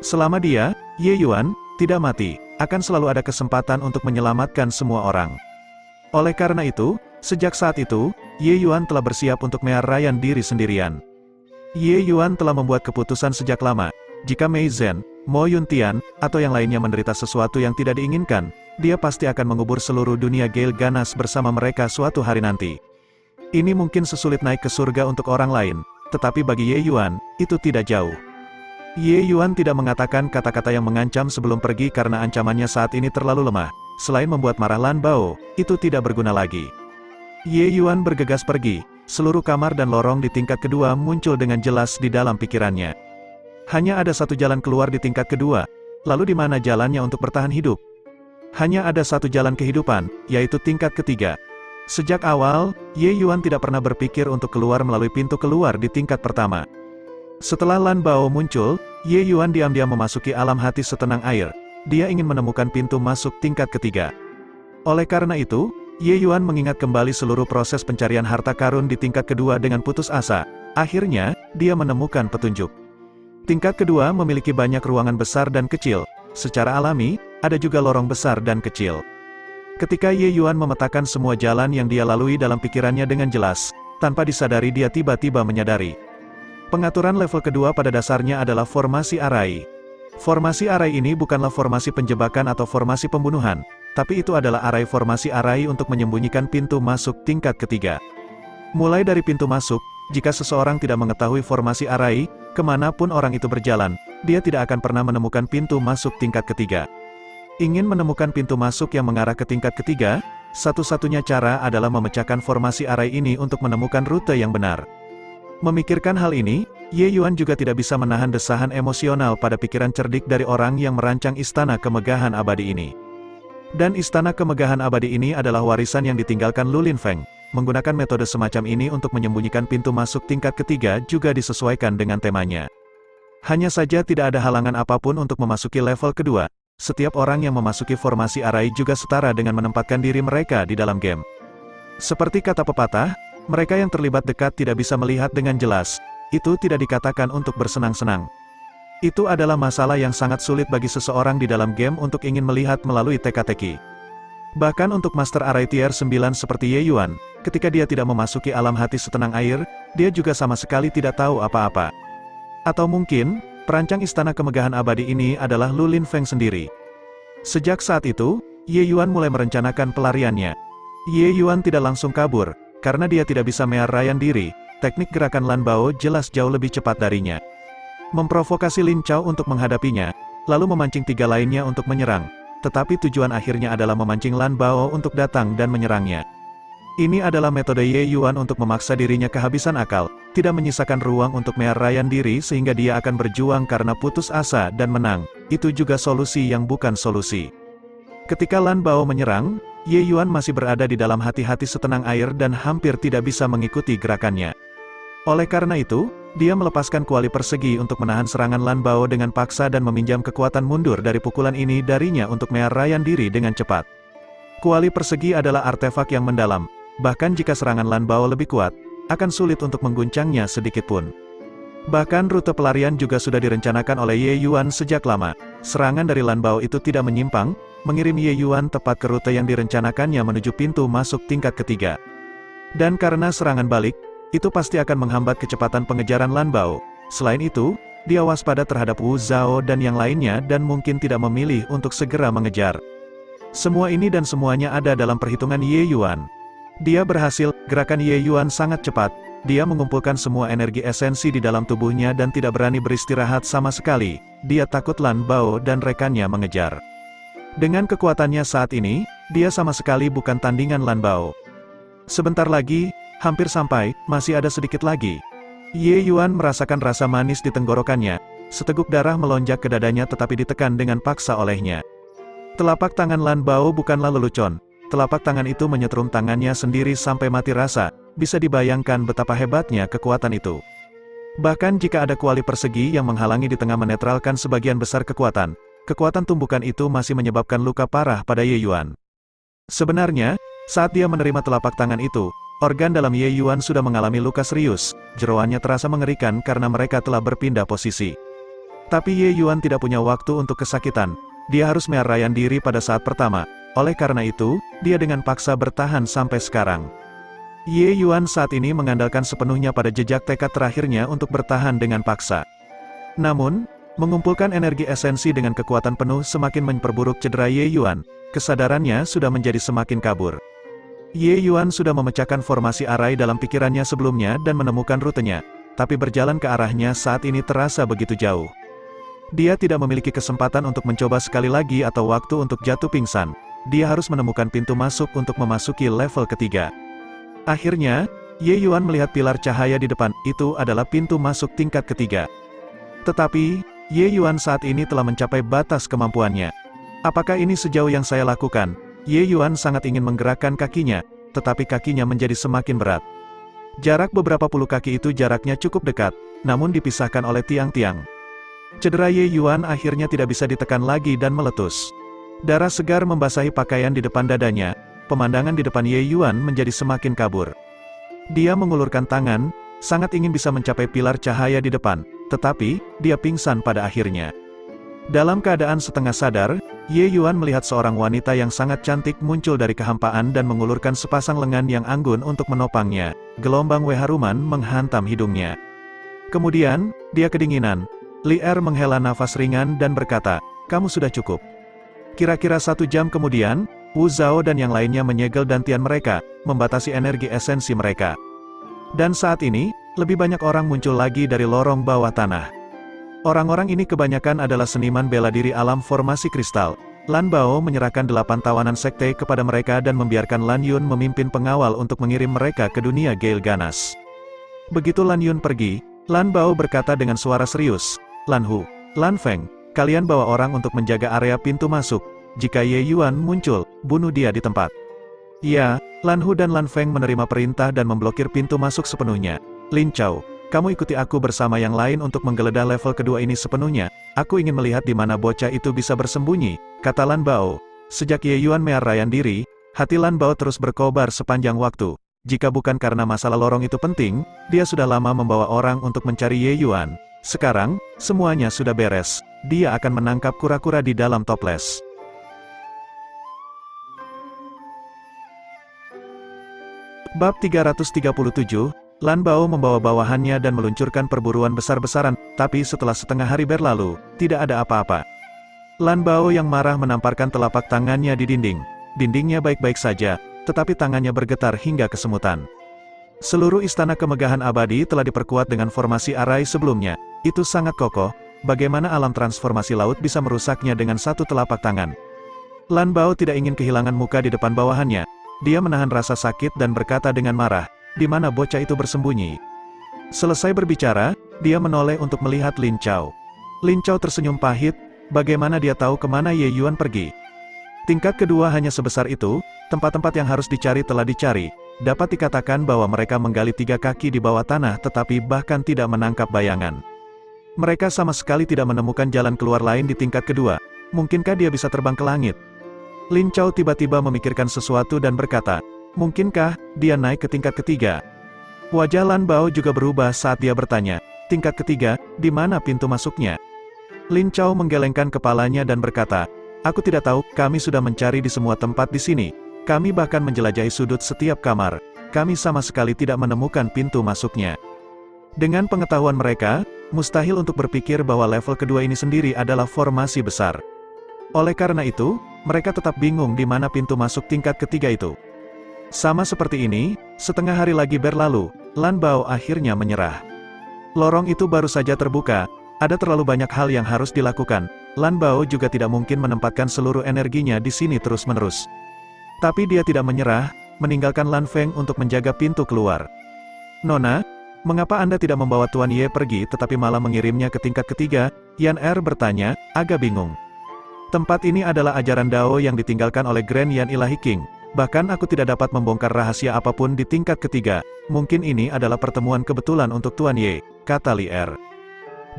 Selama dia, Ye Yuan, tidak mati, akan selalu ada kesempatan untuk menyelamatkan semua orang. Oleh karena itu, sejak saat itu, Ye Yuan telah bersiap untuk menyerahkan diri sendirian. Ye Yuan telah membuat keputusan sejak lama, jika Mei Zhen, Mo Yuntian, atau yang lainnya menderita sesuatu yang tidak diinginkan, dia pasti akan mengubur seluruh dunia Gale Ganas bersama mereka suatu hari nanti. Ini mungkin sesulit naik ke surga untuk orang lain, tetapi bagi Ye Yuan, itu tidak jauh. Ye Yuan tidak mengatakan kata-kata yang mengancam sebelum pergi karena ancamannya saat ini terlalu lemah. Selain membuat marah Lan Bao, itu tidak berguna lagi. Ye Yuan bergegas pergi, seluruh kamar dan lorong di tingkat kedua muncul dengan jelas di dalam pikirannya. Hanya ada satu jalan keluar di tingkat kedua, lalu di mana jalannya untuk bertahan hidup? Hanya ada satu jalan kehidupan, yaitu tingkat ketiga. Sejak awal, Ye Yuan tidak pernah berpikir untuk keluar melalui pintu keluar di tingkat pertama. Setelah Lan Bao muncul, Ye Yuan diam-diam memasuki alam hati setenang air. Dia ingin menemukan pintu masuk tingkat ketiga. Oleh karena itu, Ye Yuan mengingat kembali seluruh proses pencarian harta karun di tingkat kedua dengan putus asa. Akhirnya, dia menemukan petunjuk. Tingkat kedua memiliki banyak ruangan besar dan kecil. Secara alami, ada juga lorong besar dan kecil. Ketika Ye Yuan memetakan semua jalan yang dia lalui dalam pikirannya dengan jelas, tanpa disadari dia tiba-tiba menyadari. Pengaturan level kedua pada dasarnya adalah formasi arai. Formasi arai ini bukanlah formasi penjebakan atau formasi pembunuhan, tapi itu adalah arai formasi arai untuk menyembunyikan pintu masuk tingkat ketiga. Mulai dari pintu masuk, jika seseorang tidak mengetahui formasi arai, kemanapun orang itu berjalan, dia tidak akan pernah menemukan pintu masuk tingkat ketiga. Ingin menemukan pintu masuk yang mengarah ke tingkat ketiga, satu-satunya cara adalah memecahkan formasi arai ini untuk menemukan rute yang benar. Memikirkan hal ini, Ye Yuan juga tidak bisa menahan desahan emosional pada pikiran cerdik dari orang yang merancang istana kemegahan abadi ini. Dan istana kemegahan abadi ini adalah warisan yang ditinggalkan Lu Linfeng. Menggunakan metode semacam ini untuk menyembunyikan pintu masuk tingkat ketiga juga disesuaikan dengan temanya. Hanya saja tidak ada halangan apapun untuk memasuki level kedua. Setiap orang yang memasuki formasi arai juga setara dengan menempatkan diri mereka di dalam game. Seperti kata pepatah, mereka yang terlibat dekat tidak bisa melihat dengan jelas. Itu tidak dikatakan untuk bersenang-senang. Itu adalah masalah yang sangat sulit bagi seseorang di dalam game untuk ingin melihat melalui teka-teki. Bahkan untuk Master Arai Tier 9 seperti Ye Yuan, ketika dia tidak memasuki alam hati setenang air, dia juga sama sekali tidak tahu apa-apa. Atau mungkin, perancang istana kemegahan abadi ini adalah Lu Linfeng sendiri. Sejak saat itu, Ye Yuan mulai merencanakan pelariannya. Ye Yuan tidak langsung kabur, karena dia tidak bisa menyerahkan diri. Teknik gerakan Lan Bao jelas jauh lebih cepat darinya. Memprovokasi Lin Chao untuk menghadapinya, lalu memancing tiga lainnya untuk menyerang. Tetapi tujuan akhirnya adalah memancing Lan Bao untuk datang dan menyerangnya. Ini adalah metode Ye Yuan untuk memaksa dirinya kehabisan akal, tidak menyisakan ruang untuk menyerahkan diri sehingga dia akan berjuang karena putus asa dan menang. Itu juga solusi yang bukan solusi. Ketika Lan Bao menyerang, Ye Yuan masih berada di dalam hati-hati setenang air dan hampir tidak bisa mengikuti gerakannya. Oleh karena itu, dia melepaskan kuali persegi untuk menahan serangan Lan Bao dengan paksa dan meminjam kekuatan mundur dari pukulan ini darinya untuk menyerahkan diri dengan cepat. Kuali persegi adalah artefak yang mendalam, bahkan jika serangan Lan Bao lebih kuat, akan sulit untuk mengguncangnya sedikitpun. Bahkan rute pelarian juga sudah direncanakan oleh Ye Yuan sejak lama. Serangan dari Lan Bao itu tidak menyimpang, mengirim Ye Yuan tepat ke rute yang direncanakannya menuju pintu masuk tingkat ketiga. Dan karena serangan balik, itu pasti akan menghambat kecepatan pengejaran Lan Bao. Selain itu, dia waspada terhadap Wu Zhao dan yang lainnya dan mungkin tidak memilih untuk segera mengejar. Semua ini dan semuanya ada dalam perhitungan Ye Yuan. Dia berhasil, gerakan Ye Yuan sangat cepat, dia mengumpulkan semua energi esensi di dalam tubuhnya dan tidak berani beristirahat sama sekali, dia takut Lan Bao dan rekannya mengejar. Dengan kekuatannya saat ini, dia sama sekali bukan tandingan Lan Bao. Sebentar lagi, hampir sampai, masih ada sedikit lagi. Ye Yuan merasakan rasa manis di tenggorokannya, seteguk darah melonjak ke dadanya tetapi ditekan dengan paksa olehnya. Telapak tangan Lan Bao bukanlah lelucon, telapak tangan itu menyetrum tangannya sendiri sampai mati rasa, bisa dibayangkan betapa hebatnya kekuatan itu. Bahkan jika ada kuali persegi yang menghalangi di tengah menetralkan sebagian besar kekuatan tumbukan itu masih menyebabkan luka parah pada Ye Yuan. Sebenarnya, saat dia menerima telapak tangan itu, organ dalam Ye Yuan sudah mengalami luka serius, jeroannya terasa mengerikan karena mereka telah berpindah posisi. Tapi Ye Yuan tidak punya waktu untuk kesakitan. Dia harus merayaan diri pada saat pertama, oleh karena itu, dia dengan paksa bertahan sampai sekarang. Ye Yuan saat ini mengandalkan sepenuhnya pada jejak tekad terakhirnya untuk bertahan dengan paksa. Namun, mengumpulkan energi esensi dengan kekuatan penuh semakin memperburuk cedera Ye Yuan, kesadarannya sudah menjadi semakin kabur. Ye Yuan sudah memecahkan formasi arai dalam pikirannya sebelumnya dan menemukan rutenya, tapi berjalan ke arahnya saat ini terasa begitu jauh. Dia tidak memiliki kesempatan untuk mencoba sekali lagi atau waktu untuk jatuh pingsan. Dia harus menemukan pintu masuk untuk memasuki level ketiga. Akhirnya, Ye Yuan melihat pilar cahaya di depan, itu adalah pintu masuk tingkat ketiga. Tetapi, Ye Yuan saat ini telah mencapai batas kemampuannya. Apakah ini sejauh yang saya lakukan? Ye Yuan sangat ingin menggerakkan kakinya, tetapi kakinya menjadi semakin berat. Jarak beberapa puluh kaki itu jaraknya cukup dekat, namun dipisahkan oleh tiang-tiang. Cedera Ye Yuan akhirnya tidak bisa ditekan lagi dan meletus. Darah segar membasahi pakaian di depan dadanya, pemandangan di depan Ye Yuan menjadi semakin kabur. Dia mengulurkan tangan, sangat ingin bisa mencapai pilar cahaya di depan, tetapi, dia pingsan pada akhirnya. Dalam keadaan setengah sadar, Ye Yuan melihat seorang wanita yang sangat cantik muncul dari kehampaan dan mengulurkan sepasang lengan yang anggun untuk menopangnya. Gelombang haruman menghantam hidungnya. Kemudian, dia kedinginan. Li Er menghela nafas ringan dan berkata, "Kamu sudah cukup." Kira-kira 1 jam kemudian, Wu Zhao dan yang lainnya menyegel dantian mereka, membatasi energi esensi mereka. Dan saat ini, lebih banyak orang muncul lagi dari lorong bawah tanah. Orang-orang ini kebanyakan adalah seniman bela diri alam formasi kristal. Lan Bao menyerahkan 8 tawanan sekte kepada mereka dan membiarkan Lan Yun memimpin pengawal untuk mengirim mereka ke dunia Gale ganas. Begitu Lan Yun pergi, Lan Bao berkata dengan suara serius, "Lan Hu, Lan Feng, kalian bawa orang untuk menjaga area pintu masuk. Jika Ye Yuan muncul, bunuh dia di tempat." Ya, Lan Hu dan Lan Feng menerima perintah dan memblokir pintu masuk sepenuhnya. "Lin Chao, kamu ikuti aku bersama yang lain untuk menggeledah level kedua ini sepenuhnya. Aku ingin melihat di mana bocah itu bisa bersembunyi," kata Lan Bao. Sejak Ye Yuan merayaan diri, hati Lan Bao terus berkobar sepanjang waktu. Jika bukan karena masalah lorong itu penting, dia sudah lama membawa orang untuk mencari Ye Yuan. Sekarang, semuanya sudah beres. Dia akan menangkap kura-kura di dalam toples. Bab 337, Lan Bao membawa bawahannya dan meluncurkan perburuan besar-besaran, tapi setelah setengah hari berlalu, tidak ada apa-apa. Lan Bao yang marah menamparkan telapak tangannya di dinding. Dindingnya baik-baik saja, tetapi tangannya bergetar hingga kesemutan. Seluruh istana kemegahan abadi telah diperkuat dengan formasi arai sebelumnya. Itu sangat kokoh, bagaimana alam transformasi laut bisa merusaknya dengan satu telapak tangan. Lan Bao tidak ingin kehilangan muka di depan bawahannya. Dia menahan rasa sakit dan berkata dengan marah, "Di mana bocah itu bersembunyi?" Selesai berbicara, dia menoleh untuk melihat Lin Chao. Lin Chao tersenyum pahit, bagaimana dia tahu kemana Ye Yuan pergi. Tingkat kedua hanya sebesar itu, tempat-tempat yang harus dicari telah dicari. Dapat dikatakan bahwa mereka menggali 3 kaki di bawah tanah tetapi bahkan tidak menangkap bayangan. Mereka sama sekali tidak menemukan jalan keluar lain di tingkat kedua. Mungkinkah dia bisa terbang ke langit? Lin Chao tiba-tiba memikirkan sesuatu dan berkata, mungkinkah dia naik ke tingkat ketiga? Wajah Lan Bao juga berubah saat dia bertanya, tingkat ketiga, di mana pintu masuknya? Lin Chao menggelengkan kepalanya dan berkata, aku tidak tahu, kami sudah mencari di semua tempat di sini. Kami bahkan menjelajahi sudut setiap kamar. Kami sama sekali tidak menemukan pintu masuknya. Dengan pengetahuan mereka, mustahil untuk berpikir bahwa level kedua ini sendiri adalah formasi besar. Oleh karena itu, mereka tetap bingung di mana pintu masuk tingkat ketiga itu. Sama seperti ini, setengah hari lagi berlalu, Lan Bao akhirnya menyerah. Lorong itu baru saja terbuka, ada terlalu banyak hal yang harus dilakukan. Lan Bao juga tidak mungkin menempatkan seluruh energinya di sini terus-menerus. Tapi dia tidak menyerah, meninggalkan Lan Feng untuk menjaga pintu keluar. "Nona, mengapa Anda tidak membawa Tuan Ye pergi tetapi malah mengirimnya ke tingkat ketiga?" Yan Er bertanya, agak bingung. "Tempat ini adalah ajaran Dao yang ditinggalkan oleh Grand Yan Ilahi King. Bahkan aku tidak dapat membongkar rahasia apapun di tingkat ketiga. Mungkin ini adalah pertemuan kebetulan untuk Tuan Ye," kata Li Er.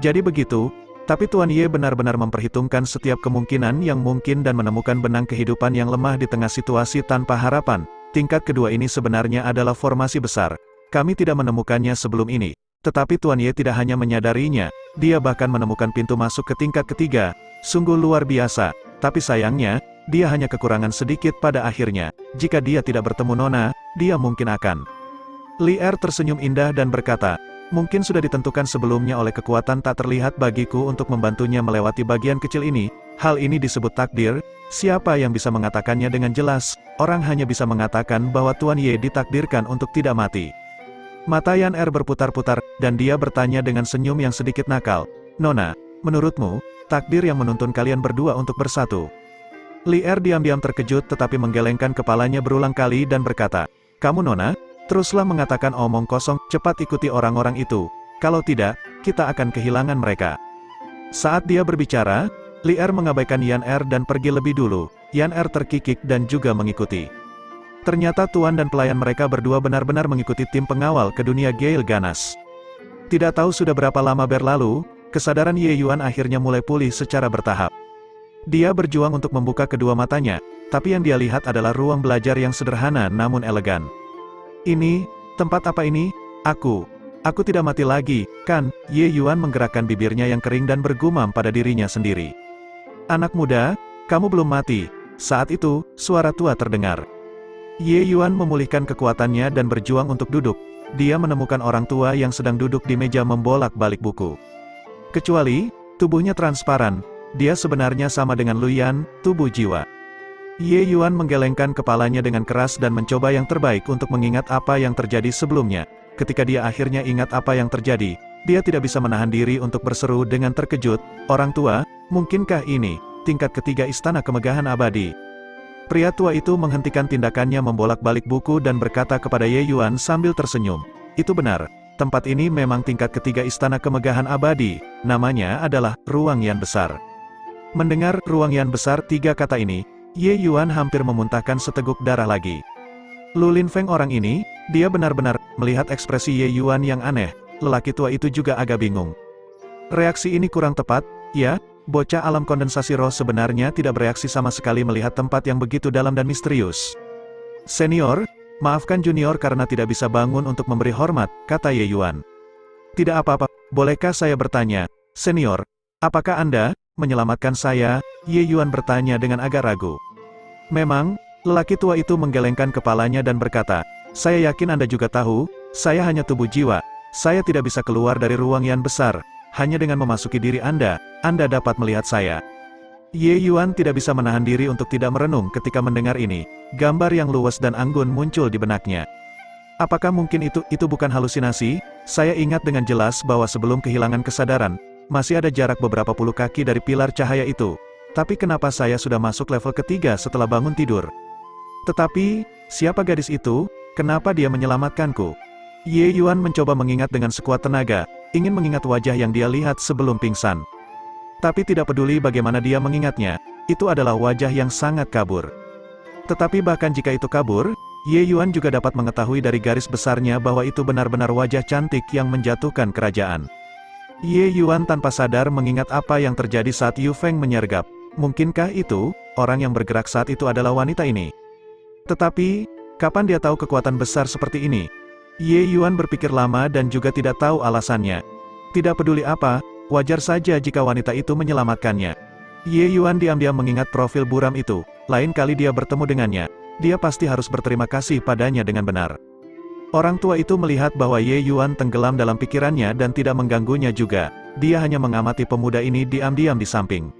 "Jadi begitu, tapi Tuan Ye benar-benar memperhitungkan setiap kemungkinan yang mungkin dan menemukan benang kehidupan yang lemah di tengah situasi tanpa harapan. Tingkat kedua ini sebenarnya adalah formasi besar. Kami tidak menemukannya sebelum ini. Tetapi Tuan Ye tidak hanya menyadarinya, dia bahkan menemukan pintu masuk ke tingkat ketiga. Sungguh luar biasa, tapi sayangnya, dia hanya kekurangan sedikit pada akhirnya. Jika dia tidak bertemu Nona, dia mungkin akan." Li Er tersenyum indah dan berkata, "Mungkin sudah ditentukan sebelumnya oleh kekuatan tak terlihat bagiku untuk membantunya melewati bagian kecil ini. Hal ini disebut takdir. Siapa yang bisa mengatakannya dengan jelas? Orang hanya bisa mengatakan bahwa Tuan Ye ditakdirkan untuk tidak mati." Mata Yan Er berputar-putar, dan dia bertanya dengan senyum yang sedikit nakal, "Nona, menurutmu, takdir yang menuntun kalian berdua untuk bersatu?" Li Er diam-diam terkejut tetapi menggelengkan kepalanya berulang kali dan berkata, "Kamu Nona, teruslah mengatakan omong kosong, cepat ikuti orang-orang itu. Kalau tidak, kita akan kehilangan mereka." Saat dia berbicara, Li Er mengabaikan Yan Er dan pergi lebih dulu. Yan Er terkikik dan juga mengikuti. Ternyata tuan dan pelayan mereka berdua benar-benar mengikuti tim pengawal ke dunia Gale Ganas. Tidak tahu sudah berapa lama berlalu, kesadaran Ye Yuan akhirnya mulai pulih secara bertahap. Dia berjuang untuk membuka kedua matanya, tapi yang dia lihat adalah ruang belajar yang sederhana namun elegan. "Ini, tempat apa ini? Aku tidak mati lagi, kan?" Ye Yuan menggerakkan bibirnya yang kering dan bergumam pada dirinya sendiri. "Anak muda, kamu belum mati." Saat itu, suara tua terdengar. Ye Yuan memulihkan kekuatannya dan berjuang untuk duduk. Dia menemukan orang tua yang sedang duduk di meja membolak-balik buku. Kecuali, tubuhnya transparan, dia sebenarnya sama dengan Luyan, tubuh jiwa. Ye Yuan menggelengkan kepalanya dengan keras dan mencoba yang terbaik untuk mengingat apa yang terjadi sebelumnya. Ketika dia akhirnya ingat apa yang terjadi, dia tidak bisa menahan diri untuk berseru dengan terkejut, "Orang tua, mungkinkah ini tingkat ketiga istana kemegahan abadi?" Pria tua itu menghentikan tindakannya membolak-balik buku dan berkata kepada Ye Yuan sambil tersenyum, "Itu benar, tempat ini memang tingkat ketiga istana kemegahan abadi, namanya adalah Ruang Yan Besar." Mendengar Ruang Yan Besar, tiga kata ini, Ye Yuan hampir memuntahkan seteguk darah lagi. Lu Lin Feng orang ini, dia benar-benar melihat ekspresi Ye Yuan yang aneh. Lelaki tua itu juga agak bingung. Reaksi ini kurang tepat, ya? Bocah alam kondensasi roh sebenarnya tidak bereaksi sama sekali melihat tempat yang begitu dalam dan misterius. "Senior, maafkan junior karena tidak bisa bangun untuk memberi hormat," kata Ye Yuan. "Tidak apa-apa, bolehkah saya bertanya, senior, apakah Anda menyelamatkan saya?" Ye Yuan bertanya dengan agak ragu. Memang, lelaki tua itu menggelengkan kepalanya dan berkata, "Saya yakin Anda juga tahu, saya hanya tubuh jiwa. Saya tidak bisa keluar dari ruang yang besar. Hanya dengan memasuki diri Anda dapat melihat saya." Ye Yuan tidak bisa menahan diri untuk tidak merenung ketika mendengar ini. Gambar yang luas dan anggun muncul di benaknya. Apakah mungkin itu bukan halusinasi? Saya ingat dengan jelas bahwa sebelum kehilangan kesadaran, masih ada jarak beberapa puluh kaki dari pilar cahaya itu. Tapi kenapa saya sudah masuk level ketiga setelah bangun tidur? Tetapi, siapa gadis itu? Kenapa dia menyelamatkanku? Ye Yuan mencoba mengingat dengan sekuat tenaga, ingin mengingat wajah yang dia lihat sebelum pingsan. Tapi tidak peduli bagaimana dia mengingatnya, itu adalah wajah yang sangat kabur. Tetapi bahkan jika itu kabur, Ye Yuan juga dapat mengetahui dari garis besarnya bahwa itu benar-benar wajah cantik yang menjatuhkan kerajaan. Ye Yuan tanpa sadar mengingat apa yang terjadi saat Yu Feng menyergap. Mungkinkah itu, orang yang bergerak saat itu adalah wanita ini? Tetapi, kapan dia tahu kekuatan besar seperti ini? Ye Yuan berpikir lama dan juga tidak tahu alasannya. Tidak peduli apa, wajar saja jika wanita itu menyelamatkannya. Ye Yuan diam-diam mengingat profil buram itu. Lain kali dia bertemu dengannya, dia pasti harus berterima kasih padanya dengan benar. Orang tua itu melihat bahwa Ye Yuan tenggelam dalam pikirannya dan tidak mengganggunya juga. Dia hanya mengamati pemuda ini diam-diam di samping.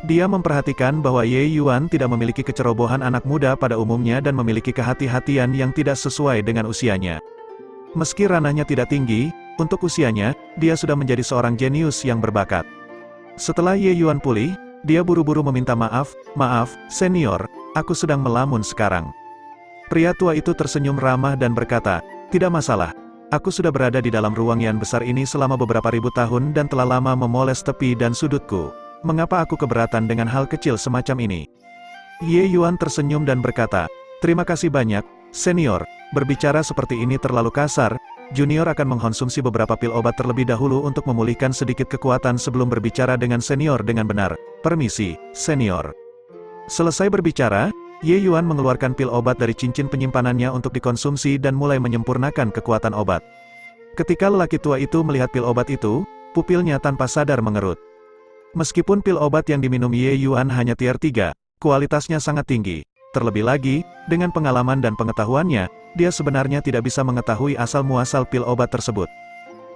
Dia memperhatikan bahwa Ye Yuan tidak memiliki kecerobohan anak muda pada umumnya dan memiliki kehati-hatian yang tidak sesuai dengan usianya. Meski ranahnya tidak tinggi, untuk usianya, dia sudah menjadi seorang jenius yang berbakat. Setelah Ye Yuan pulih, dia buru-buru meminta maaf, senior, aku sedang melamun sekarang. Pria tua itu tersenyum ramah dan berkata, tidak masalah, aku sudah berada di dalam ruang yang besar ini selama beberapa ribu tahun dan telah lama memoles tepi dan sudutku. Mengapa aku keberatan dengan hal kecil semacam ini? Ye Yuan tersenyum dan berkata, terima kasih banyak, senior, berbicara seperti ini terlalu kasar, junior akan mengkonsumsi beberapa pil obat terlebih dahulu untuk memulihkan sedikit kekuatan sebelum berbicara dengan senior dengan benar. Permisi, senior. Selesai berbicara, Ye Yuan mengeluarkan pil obat dari cincin penyimpanannya untuk dikonsumsi dan mulai menyempurnakan kekuatan obat. Ketika lelaki tua itu melihat pil obat itu, pupilnya tanpa sadar mengerut. Meskipun pil obat yang diminum Ye Yuan hanya tier 3, kualitasnya sangat tinggi. Terlebih lagi, dengan pengalaman dan pengetahuannya, dia sebenarnya tidak bisa mengetahui asal-muasal pil obat tersebut.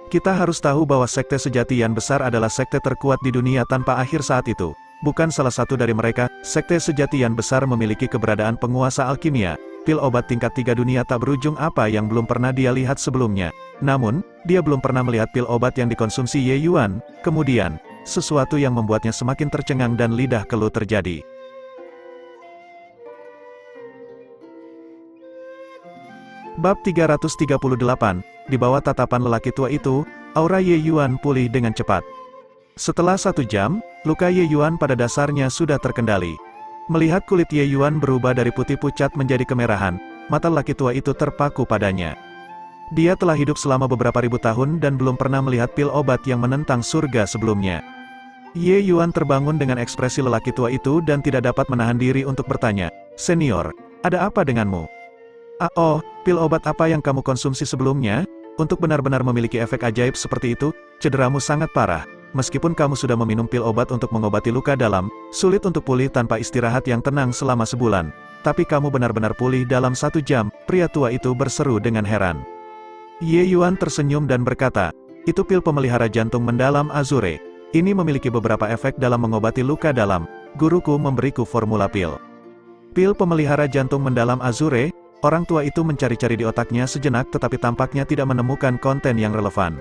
Kita harus tahu bahwa sekte sejati yang besar adalah sekte terkuat di dunia tanpa akhir saat itu. Bukan salah satu dari mereka, sekte sejati yang besar memiliki keberadaan penguasa alkimia, pil obat tingkat 3 dunia tak berujung apa yang belum pernah dia lihat sebelumnya. Namun, dia belum pernah melihat pil obat yang dikonsumsi Ye Yuan. Kemudian, sesuatu yang membuatnya semakin tercengang dan lidah keluh terjadi. Bab 338, di bawah tatapan lelaki tua itu, aura Ye Yuan pulih dengan cepat. Setelah 1 jam, luka Ye Yuan pada dasarnya sudah terkendali. Melihat kulit Ye Yuan berubah dari putih pucat menjadi kemerahan, mata lelaki tua itu terpaku padanya. Dia telah hidup selama beberapa ribu tahun dan belum pernah melihat pil obat yang menentang surga sebelumnya. Ye Yuan terbangun dengan ekspresi lelaki tua itu dan tidak dapat menahan diri untuk bertanya, senior, ada apa denganmu? Pil obat apa yang kamu konsumsi sebelumnya? Untuk benar-benar memiliki efek ajaib seperti itu, cederamu sangat parah. Meskipun kamu sudah meminum pil obat untuk mengobati luka dalam, sulit untuk pulih tanpa istirahat yang tenang selama sebulan. Tapi kamu benar-benar pulih dalam 1 jam, pria tua itu berseru dengan heran. Ye Yuan tersenyum dan berkata, itu pil pemelihara jantung mendalam Azure. Ini memiliki beberapa efek dalam mengobati luka dalam. Guruku memberiku formula pil. Pil pemelihara jantung mendalam Azure. Orang tua itu mencari-cari di otaknya sejenak tetapi tampaknya tidak menemukan konten yang relevan.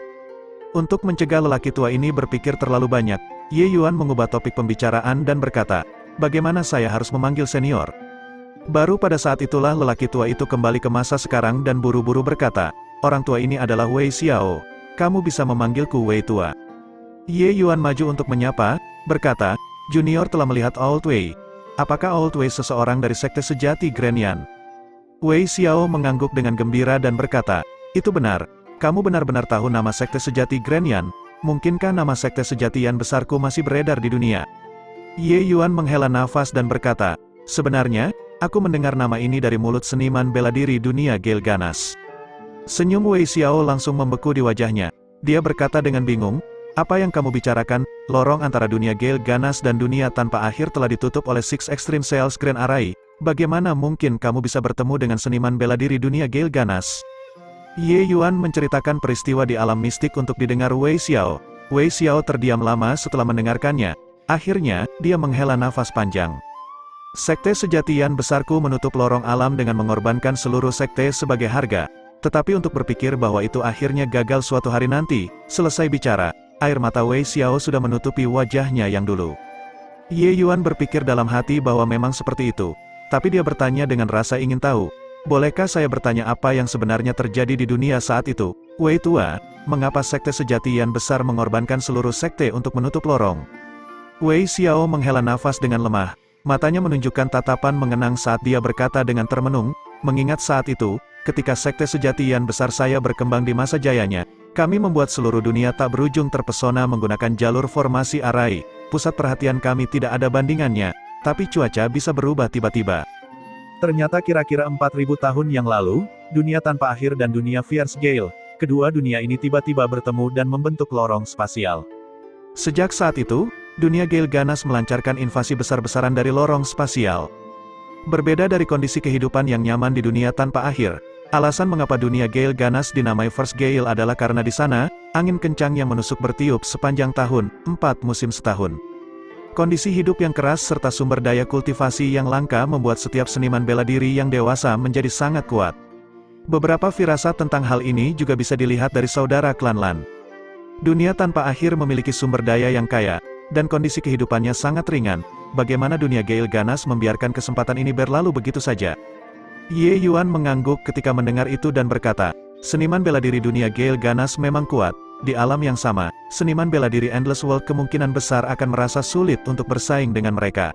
Untuk mencegah lelaki tua ini berpikir terlalu banyak, Ye Yuan mengubah topik pembicaraan dan berkata, bagaimana saya harus memanggil senior? Baru pada saat itulah lelaki tua itu kembali ke masa sekarang dan buru-buru berkata, orang tua ini adalah Wei Xiao. Kamu bisa memanggilku Wei tua. Ye Yuan maju untuk menyapa, berkata, junior telah melihat Old Wei. Apakah Old Wei seseorang dari sekte sejati Grenian? Wei Xiao mengangguk dengan gembira dan berkata, itu benar, kamu benar-benar tahu nama sekte sejati Grenian, mungkinkah nama sekte sejati yang besarku masih beredar di dunia? Ye Yuan menghela nafas dan berkata, sebenarnya, aku mendengar nama ini dari mulut seniman bela diri dunia Gale Ganas. Senyum Wei Xiao langsung membeku di wajahnya, dia berkata dengan bingung, apa yang kamu bicarakan? Lorong antara dunia Gale Ganas dan dunia tanpa akhir telah ditutup oleh Six Extreme Sales Grand Array. Bagaimana mungkin kamu bisa bertemu dengan seniman bela diri dunia Gale Ganas? Ye Yuan menceritakan peristiwa di alam mistik untuk didengar Wei Xiao. Wei Xiao terdiam lama setelah mendengarkannya. Akhirnya, dia menghela nafas panjang. Sekte sejatian besarku menutup lorong alam dengan mengorbankan seluruh sekte sebagai harga. Tetapi untuk berpikir bahwa itu akhirnya gagal suatu hari nanti, selesai bicara, air mata Wei Xiao sudah menutupi wajahnya yang dulu. Ye Yuan berpikir dalam hati bahwa memang seperti itu. Tapi dia bertanya dengan rasa ingin tahu, bolehkah saya bertanya apa yang sebenarnya terjadi di dunia saat itu? Wei tua, mengapa sekte sejatian besar mengorbankan seluruh sekte untuk menutup lorong? Wei Xiao menghela nafas dengan lemah, matanya menunjukkan tatapan mengenang saat dia berkata dengan termenung, mengingat saat itu, ketika sekte sejatian besar saya berkembang di masa jayanya, kami membuat seluruh dunia tak berujung terpesona menggunakan jalur formasi Arai, pusat perhatian kami tidak ada bandingannya. Tapi cuaca bisa berubah tiba-tiba. Ternyata kira-kira 4000 tahun yang lalu, dunia tanpa akhir dan dunia Fierce Gale, kedua dunia ini tiba-tiba bertemu dan membentuk lorong spasial. Sejak saat itu, dunia Gale Ganas melancarkan invasi besar-besaran dari lorong spasial. Berbeda dari kondisi kehidupan yang nyaman di dunia tanpa akhir, alasan mengapa dunia Gale Ganas dinamai First Gale adalah karena di sana, angin kencang yang menusuk bertiup sepanjang tahun, 4 musim setahun. Kondisi hidup yang keras serta sumber daya kultivasi yang langka membuat setiap seniman bela diri yang dewasa menjadi sangat kuat. Beberapa firasat tentang hal ini juga bisa dilihat dari saudara klan Lan. Dunia tanpa akhir memiliki sumber daya yang kaya, dan kondisi kehidupannya sangat ringan. Bagaimana dunia Gale Ganas membiarkan kesempatan ini berlalu begitu saja? Ye Yuan mengangguk ketika mendengar itu dan berkata, seniman bela diri dunia Gale Ganas memang kuat. Di alam yang sama, seniman bela diri Endless World kemungkinan besar akan merasa sulit untuk bersaing dengan mereka.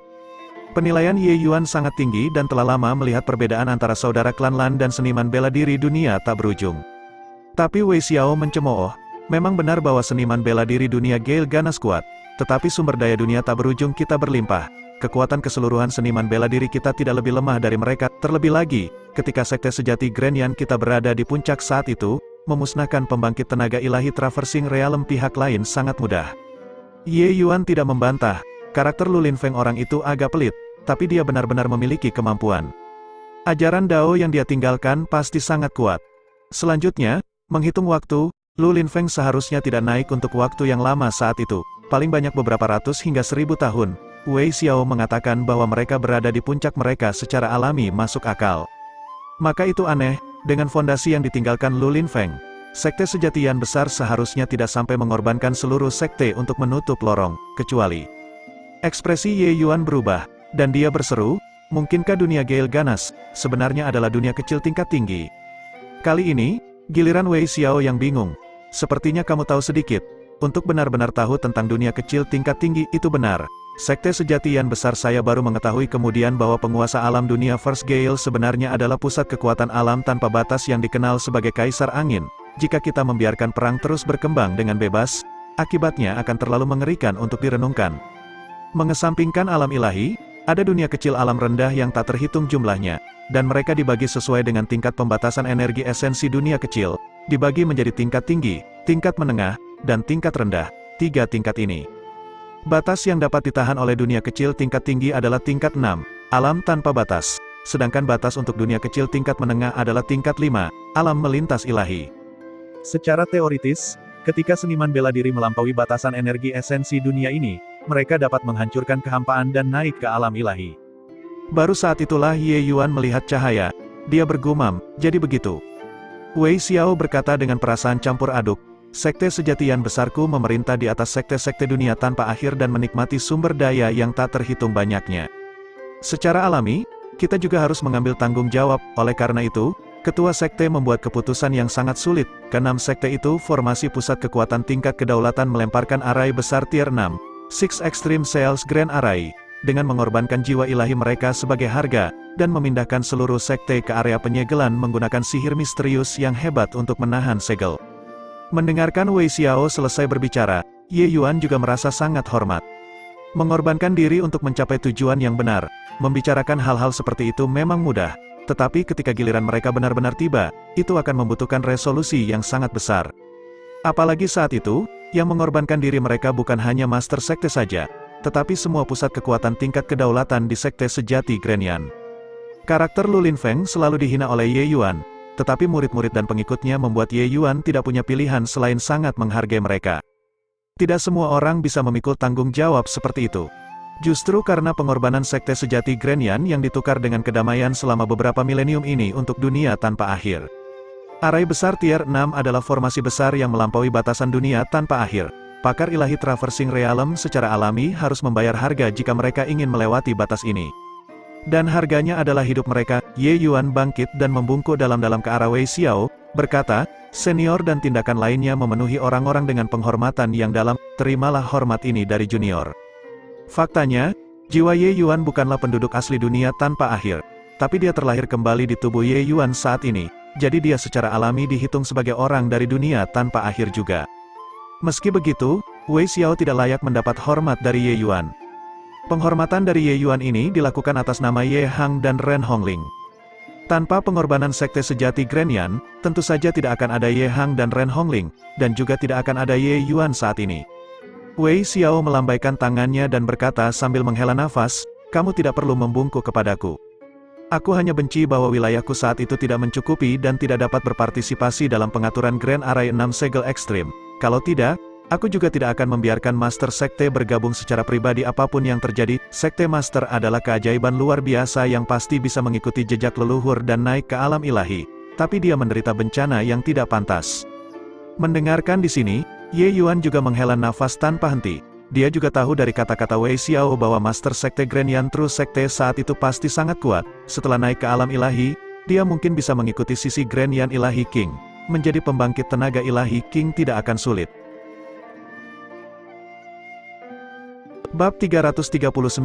Penilaian Ye Yuan sangat tinggi dan telah lama melihat perbedaan antara saudara klan Lan dan seniman bela diri dunia tak berujung. Tapi Wei Xiao mencemooh, memang benar bahwa seniman bela diri dunia Gale Ganas kuat, tetapi sumber daya dunia tak berujung kita berlimpah. Kekuatan keseluruhan seniman bela diri kita tidak lebih lemah dari mereka, terlebih lagi, ketika sekte sejati Grenyan kita berada di puncak saat itu, memusnahkan pembangkit tenaga ilahi Traversing Realm pihak lain sangat mudah. Ye Yuan tidak membantah, karakter Lu Linfeng orang itu agak pelit, tapi dia benar-benar memiliki kemampuan. Ajaran Dao yang dia tinggalkan pasti sangat kuat. Selanjutnya, menghitung waktu, Lu Linfeng seharusnya tidak naik untuk waktu yang lama saat itu, paling banyak beberapa ratus hingga 1000 tahun. Wei Xiao mengatakan bahwa mereka berada di puncak mereka secara alami masuk akal. Maka itu aneh. Dengan fondasi yang ditinggalkan Lu Linfeng, sekte sejatian besar seharusnya tidak sampai mengorbankan seluruh sekte untuk menutup lorong, kecuali. Ekspresi Ye Yuan berubah, dan dia berseru, mungkinkah dunia Gale Ganas, sebenarnya adalah dunia kecil tingkat tinggi? Kali ini, giliran Wei Xiao yang bingung. Sepertinya kamu tahu sedikit. Untuk benar-benar tahu tentang dunia kecil tingkat tinggi itu benar. Sekte sejatian besar saya baru mengetahui kemudian bahwa penguasa alam dunia First Gale sebenarnya adalah pusat kekuatan alam tanpa batas yang dikenal sebagai Kaisar Angin. Jika kita membiarkan perang terus berkembang dengan bebas, akibatnya akan terlalu mengerikan untuk direnungkan. Mengesampingkan alam ilahi, ada dunia kecil alam rendah yang tak terhitung jumlahnya, dan mereka dibagi sesuai dengan tingkat pembatasan energi esensi dunia kecil, dibagi menjadi tingkat tinggi, tingkat menengah, dan tingkat rendah. 3 tingkat ini. Batas yang dapat ditahan oleh dunia kecil tingkat tinggi adalah tingkat 6, alam tanpa batas. Sedangkan batas untuk dunia kecil tingkat menengah adalah tingkat 5, alam melintas ilahi. Secara teoritis, ketika seniman bela diri melampaui batasan energi esensi dunia ini, mereka dapat menghancurkan kehampaan dan naik ke alam ilahi. Baru saat itulah Ye Yuan melihat cahaya. Dia bergumam, jadi begitu. Wei Xiao berkata dengan perasaan campur aduk, sekte sejatian besarku memerintah di atas sekte-sekte dunia tanpa akhir dan menikmati sumber daya yang tak terhitung banyaknya. Secara alami, kita juga harus mengambil tanggung jawab, oleh karena itu, ketua sekte membuat keputusan yang sangat sulit. Keenam sekte itu formasi pusat kekuatan tingkat kedaulatan melemparkan arai besar tier 6, Six Extreme Sales Grand Array, dengan mengorbankan jiwa ilahi mereka sebagai harga, dan memindahkan seluruh sekte ke area penyegelan menggunakan sihir misterius yang hebat untuk menahan segel. Mendengarkan Wei Xiao selesai berbicara, Ye Yuan juga merasa sangat hormat. Mengorbankan diri untuk mencapai tujuan yang benar, membicarakan hal-hal seperti itu memang mudah, tetapi ketika giliran mereka benar-benar tiba, itu akan membutuhkan resolusi yang sangat besar. Apalagi saat itu, yang mengorbankan diri mereka bukan hanya master sekte saja, tetapi semua pusat kekuatan tingkat kedaulatan di sekte sejati Grenyan. Karakter Lu Linfeng selalu dihina oleh Ye Yuan, tetapi murid-murid dan pengikutnya membuat Ye Yuan tidak punya pilihan selain sangat menghargai mereka. Tidak semua orang bisa memikul tanggung jawab seperti itu. Justru karena pengorbanan sekte sejati Grenyan yang ditukar dengan kedamaian selama beberapa milenium ini untuk dunia tanpa akhir. Arai besar tier 6 adalah formasi besar yang melampaui batasan dunia tanpa akhir. Pakar ilahi Traversing Realm secara alami harus membayar harga jika mereka ingin melewati batas ini. Dan harganya adalah hidup mereka. Ye Yuan bangkit dan membungkuk dalam-dalam ke arah Wei Xiao, berkata, senior dan tindakan lainnya memenuhi orang-orang dengan penghormatan yang dalam, terimalah hormat ini dari junior. Faktanya, jiwa Ye Yuan bukanlah penduduk asli dunia tanpa akhir, tapi dia terlahir kembali di tubuh Ye Yuan saat ini, jadi dia secara alami dihitung sebagai orang dari dunia tanpa akhir juga. Meski begitu, Wei Xiao tidak layak mendapat hormat dari Ye Yuan. Penghormatan dari Ye Yuan ini dilakukan atas nama Ye Hang dan Ren Hongling. Tanpa pengorbanan sekte sejati Grenyan, tentu saja tidak akan ada Ye Hang dan Ren Hongling, dan juga tidak akan ada Ye Yuan saat ini. Wei Xiao melambaikan tangannya dan berkata sambil menghela nafas, kamu tidak perlu membungkuk kepadaku. Aku hanya benci bahwa wilayahku saat itu tidak mencukupi dan tidak dapat berpartisipasi dalam pengaturan Grand Array 6 Segel Ekstrim. Kalau tidak, Aku juga tidak akan membiarkan Master Sekte bergabung secara pribadi apapun yang terjadi. Sekte Master adalah keajaiban luar biasa yang pasti bisa mengikuti jejak leluhur dan naik ke alam ilahi. Tapi dia menderita bencana yang tidak pantas. Mendengarkan di sini, Ye Yuan juga menghela nafas tanpa henti. Dia juga tahu dari kata-kata Wei Xiao bahwa Master Sekte Grenyan True Sekte saat itu pasti sangat kuat. Setelah naik ke alam ilahi, dia mungkin bisa mengikuti sisi Grenyan Ilahi King. Menjadi pembangkit tenaga ilahi King tidak akan sulit. Bab 339,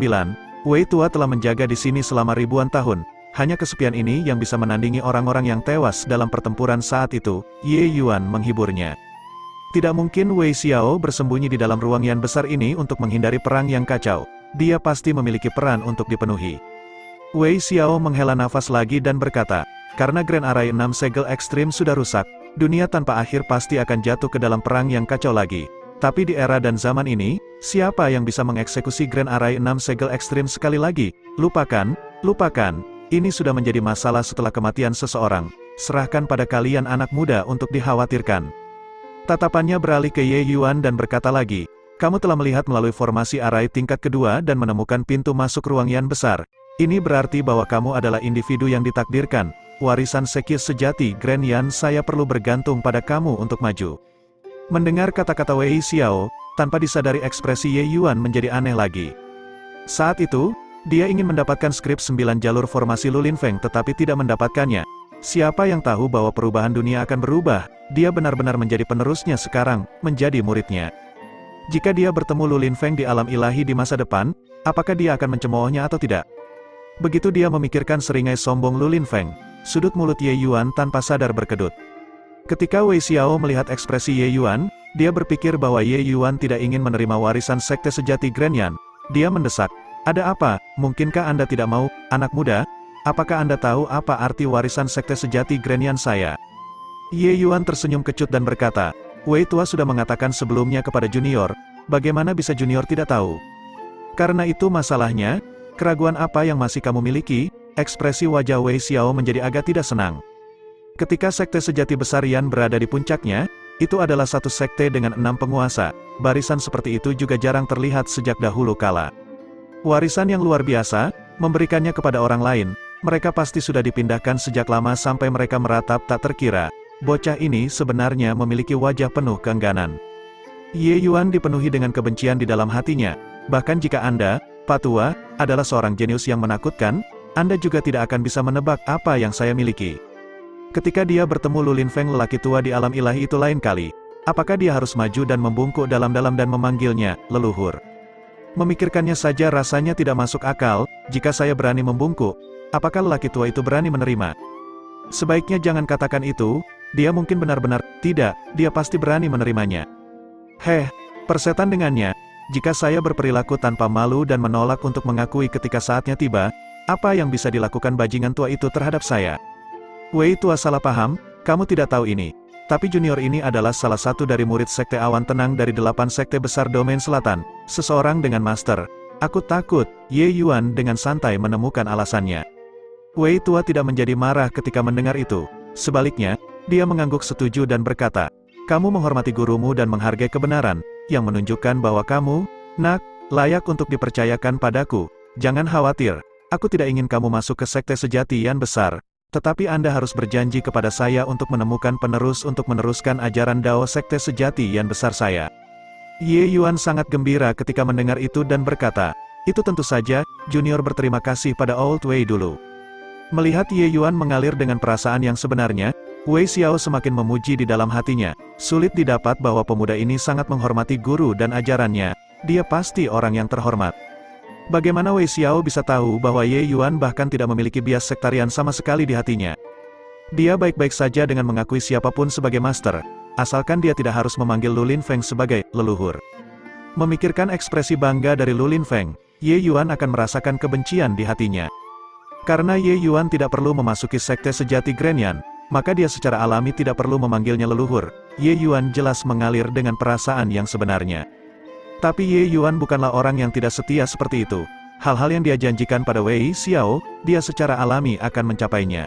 Wei Tua telah menjaga di sini selama ribuan tahun. Hanya kesepian ini yang bisa menandingi orang-orang yang tewas dalam pertempuran saat itu. Ye Yuan menghiburnya. Tidak mungkin Wei Xiao bersembunyi di dalam ruang yang besar ini untuk menghindari perang yang kacau. Dia pasti memiliki peran untuk dipenuhi. Wei Xiao menghela nafas lagi dan berkata, karena Grand Array 6 segel ekstrim sudah rusak, dunia tanpa akhir pasti akan jatuh ke dalam perang yang kacau lagi. Tapi di era dan zaman ini, siapa yang bisa mengeksekusi Grand Array 6 segel ekstrim sekali lagi? Lupakan, lupakan. Ini sudah menjadi masalah setelah kematian seseorang. Serahkan pada kalian anak muda untuk dikhawatirkan. Tatapannya beralih ke Ye Yuan dan berkata lagi, kamu telah melihat melalui formasi array tingkat kedua dan menemukan pintu masuk ruang yang besar. Ini berarti bahwa kamu adalah individu yang ditakdirkan. Warisan Sekis sejati Grand Yan, saya perlu bergantung pada kamu untuk maju. Mendengar kata-kata Wei Xiao, tanpa disadari ekspresi Ye Yuan menjadi aneh lagi. Saat itu, dia ingin mendapatkan skrip 9 jalur formasi Lulin Feng tetapi tidak mendapatkannya. Siapa yang tahu bahwa perubahan dunia akan berubah, dia benar-benar menjadi penerusnya sekarang, menjadi muridnya. Jika dia bertemu Lulin Feng di alam ilahi di masa depan, apakah dia akan mencemoohnya atau tidak? Begitu dia memikirkan seringai sombong Lulin Feng, sudut mulut Ye Yuan tanpa sadar berkedut. Ketika Wei Xiao melihat ekspresi Ye Yuan, dia berpikir bahwa Ye Yuan tidak ingin menerima warisan sekte sejati Grenyan. Dia mendesak, ada apa, mungkinkah Anda tidak mau, anak muda? Apakah Anda tahu apa arti warisan sekte sejati Grenyan saya? Ye Yuan tersenyum kecut dan berkata, Wei Tua sudah mengatakan sebelumnya kepada junior, bagaimana bisa junior tidak tahu? Karena itu masalahnya, keraguan apa yang masih kamu miliki? Ekspresi wajah Wei Xiao menjadi agak tidak senang. Ketika sekte sejati besar Yan berada di puncaknya, itu adalah satu sekte dengan 6 penguasa. Barisan seperti itu juga jarang terlihat sejak dahulu kala. Warisan yang luar biasa, memberikannya kepada orang lain, mereka pasti sudah dipindahkan sejak lama sampai mereka meratap tak terkira. Bocah ini sebenarnya memiliki wajah penuh keengganan. Ye Yuan dipenuhi dengan kebencian di dalam hatinya. Bahkan jika Anda, Pak Tua, adalah seorang jenius yang menakutkan, Anda juga tidak akan bisa menebak apa yang saya miliki. Ketika dia bertemu Lulin Feng lelaki tua di alam ilahi itu lain kali, apakah dia harus maju dan membungkuk dalam-dalam dan memanggilnya, leluhur? Memikirkannya saja rasanya tidak masuk akal, jika saya berani membungkuk, apakah lelaki tua itu berani menerima? Sebaiknya jangan katakan itu, dia mungkin benar-benar, tidak, dia pasti berani menerimanya. Persetan dengannya, jika saya berperilaku tanpa malu dan menolak untuk mengakui ketika saatnya tiba, apa yang bisa dilakukan bajingan tua itu terhadap saya? Wei Tua salah paham, kamu tidak tahu ini. Tapi junior ini adalah salah satu dari murid sekte awan tenang dari 8 sekte besar domain selatan, seseorang dengan master. Aku takut, Ye Yuan dengan santai menemukan alasannya. Wei Tua tidak menjadi marah ketika mendengar itu. Sebaliknya, dia mengangguk setuju dan berkata, kamu menghormati gurumu dan menghargai kebenaran, yang menunjukkan bahwa kamu, nak, layak untuk dipercayakan padaku. Jangan khawatir, aku tidak ingin kamu masuk ke sekte sejati yang besar. Tetapi Anda harus berjanji kepada saya untuk menemukan penerus untuk meneruskan ajaran Dao Sekte Sejati yang besar saya. Ye Yuan sangat gembira ketika mendengar itu dan berkata, itu tentu saja, junior berterima kasih pada Old Wei dulu. Melihat Ye Yuan mengalir dengan perasaan yang sebenarnya, Wei Xiao semakin memuji di dalam hatinya. Sulit didapat bahwa pemuda ini sangat menghormati guru dan ajarannya, dia pasti orang yang terhormat. Bagaimana Wei Xiao bisa tahu bahwa Ye Yuan bahkan tidak memiliki bias sektarian sama sekali di hatinya? Dia baik-baik saja dengan mengakui siapapun sebagai master, asalkan dia tidak harus memanggil Lulin Feng sebagai leluhur. Memikirkan ekspresi bangga dari Lulin Feng, Ye Yuan akan merasakan kebencian di hatinya. Karena Ye Yuan tidak perlu memasuki sekte sejati Grenyan, maka dia secara alami tidak perlu memanggilnya leluhur. Ye Yuan jelas mengalir dengan perasaan yang sebenarnya. Tapi Ye Yuan bukanlah orang yang tidak setia seperti itu. Hal-hal yang dia janjikan pada Wei Xiao, dia secara alami akan mencapainya.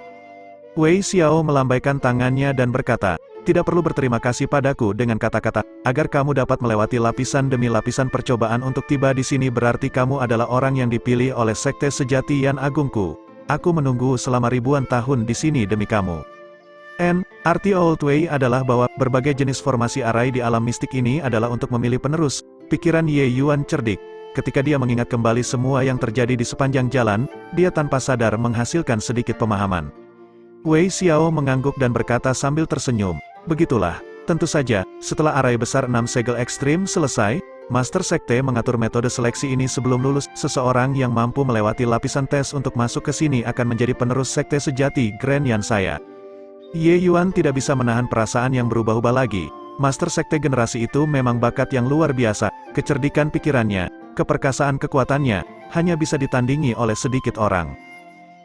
Wei Xiao melambaikan tangannya dan berkata, tidak perlu berterima kasih padaku dengan kata-kata, agar kamu dapat melewati lapisan demi lapisan percobaan untuk tiba di sini berarti kamu adalah orang yang dipilih oleh Sekte Sejati Yan Agungku. Aku menunggu selama ribuan tahun di sini demi kamu. Arti Old Way adalah bahwa berbagai jenis formasi arai di alam mistik ini adalah untuk memilih penerus. Pikiran Ye Yuan cerdik. Ketika dia mengingat kembali semua yang terjadi di sepanjang jalan, dia tanpa sadar menghasilkan sedikit pemahaman. Wei Xiao mengangguk dan berkata sambil tersenyum, begitulah, tentu saja, setelah arai besar 6 segel ekstrim selesai, Master Sekte mengatur metode seleksi ini sebelum lulus. Seseorang yang mampu melewati lapisan tes untuk masuk ke sini akan menjadi penerus Sekte Sejati Grand Yan saya. Ye Yuan tidak bisa menahan perasaan yang berubah-ubah lagi. Master Sekte generasi itu memang bakat yang luar biasa, kecerdikan pikirannya, keperkasaan kekuatannya, hanya bisa ditandingi oleh sedikit orang.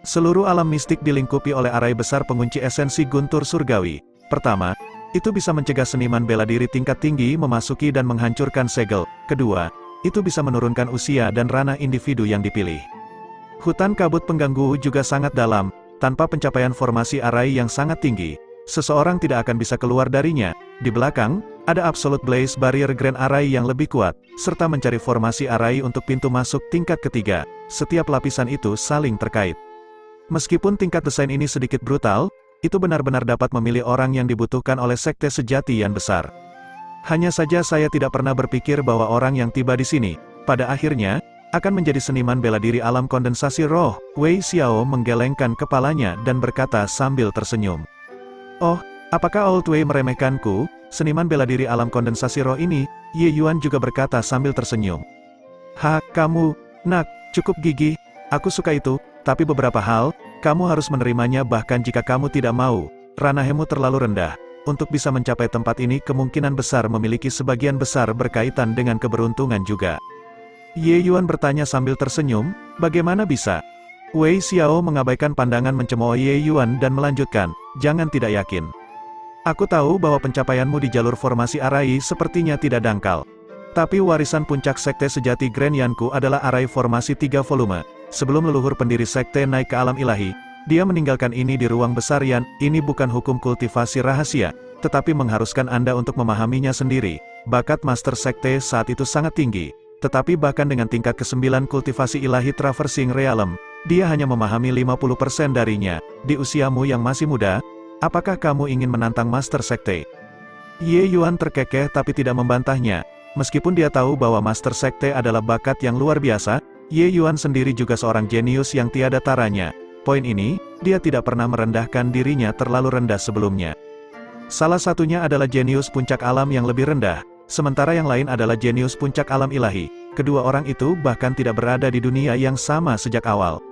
Seluruh alam mistik dilingkupi oleh arai besar pengunci esensi guntur surgawi. Pertama, itu bisa mencegah seniman bela diri tingkat tinggi memasuki dan menghancurkan segel. Kedua, itu bisa menurunkan usia dan ranah individu yang dipilih. Hutan kabut pengganggu juga sangat dalam, tanpa pencapaian formasi arai yang sangat tinggi, seseorang tidak akan bisa keluar darinya. Di belakang, ada Absolute Blaze Barrier Grand Array yang lebih kuat, serta mencari formasi arai untuk pintu masuk tingkat ketiga. Setiap lapisan itu saling terkait. Meskipun tingkat desain ini sedikit brutal, itu benar-benar dapat memilih orang yang dibutuhkan oleh Sekte Sejati yang besar. Hanya saja saya tidak pernah berpikir bahwa orang yang tiba di sini, pada akhirnya, akan menjadi seniman bela diri alam kondensasi roh. Wei Xiao menggelengkan kepalanya dan berkata sambil tersenyum. Oh, apakah Old Wei meremehkanku, seniman bela diri alam kondensasi roh ini? Ye Yuan juga berkata sambil tersenyum. Kamu, nak, cukup gigih, aku suka itu, tapi beberapa hal, kamu harus menerimanya bahkan jika kamu tidak mau. Ranahmu terlalu rendah. Untuk bisa mencapai tempat ini kemungkinan besar memiliki sebagian besar berkaitan dengan keberuntungan juga. Ye Yuan bertanya sambil tersenyum, bagaimana bisa? Wei Xiao mengabaikan pandangan mencemooh Ye Yuan dan melanjutkan, jangan tidak yakin. Aku tahu bahwa pencapaianmu di jalur formasi arai sepertinya tidak dangkal. Tapi warisan puncak Sekte Sejati Grand Yanku adalah arai formasi 3 volume. Sebelum leluhur pendiri Sekte naik ke alam ilahi, dia meninggalkan ini di ruang besar Yan. Ini bukan hukum kultivasi rahasia, tetapi mengharuskan Anda untuk memahaminya sendiri. Bakat Master Sekte saat itu sangat tinggi. Tetapi bahkan dengan tingkat ke-9 kultivasi ilahi Traversing Realm, dia hanya memahami 50% darinya. Di usiamu yang masih muda, apakah kamu ingin menantang Master Sekte? Ye Yuan terkekeh tapi tidak membantahnya. Meskipun dia tahu bahwa Master Sekte adalah bakat yang luar biasa, Ye Yuan sendiri juga seorang jenius yang tiada taranya. Poin ini, dia tidak pernah merendahkan dirinya terlalu rendah sebelumnya. Salah satunya adalah jenius puncak alam yang lebih rendah. Sementara yang lain adalah jenius puncak alam ilahi. Kedua orang itu bahkan tidak berada di dunia yang sama sejak awal.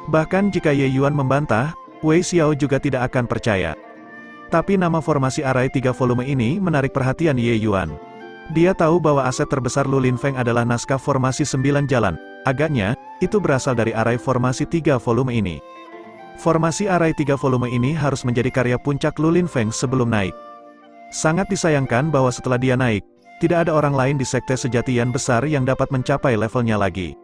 Bahkan jika Ye Yuan membantah, Wei Xiao juga tidak akan percaya. Tapi nama formasi arai 3 volume ini menarik perhatian Ye Yuan. Dia tahu bahwa aset terbesar Lu Linfeng adalah naskah formasi 9 jalan. Agaknya, itu berasal dari arai formasi 3 volume ini. Formasi arai 3 volume ini harus menjadi karya puncak Lu Linfeng sebelum naik. Sangat disayangkan bahwa setelah dia naik, tidak ada orang lain di Sekte Sejati Yan besar yang dapat mencapai levelnya lagi.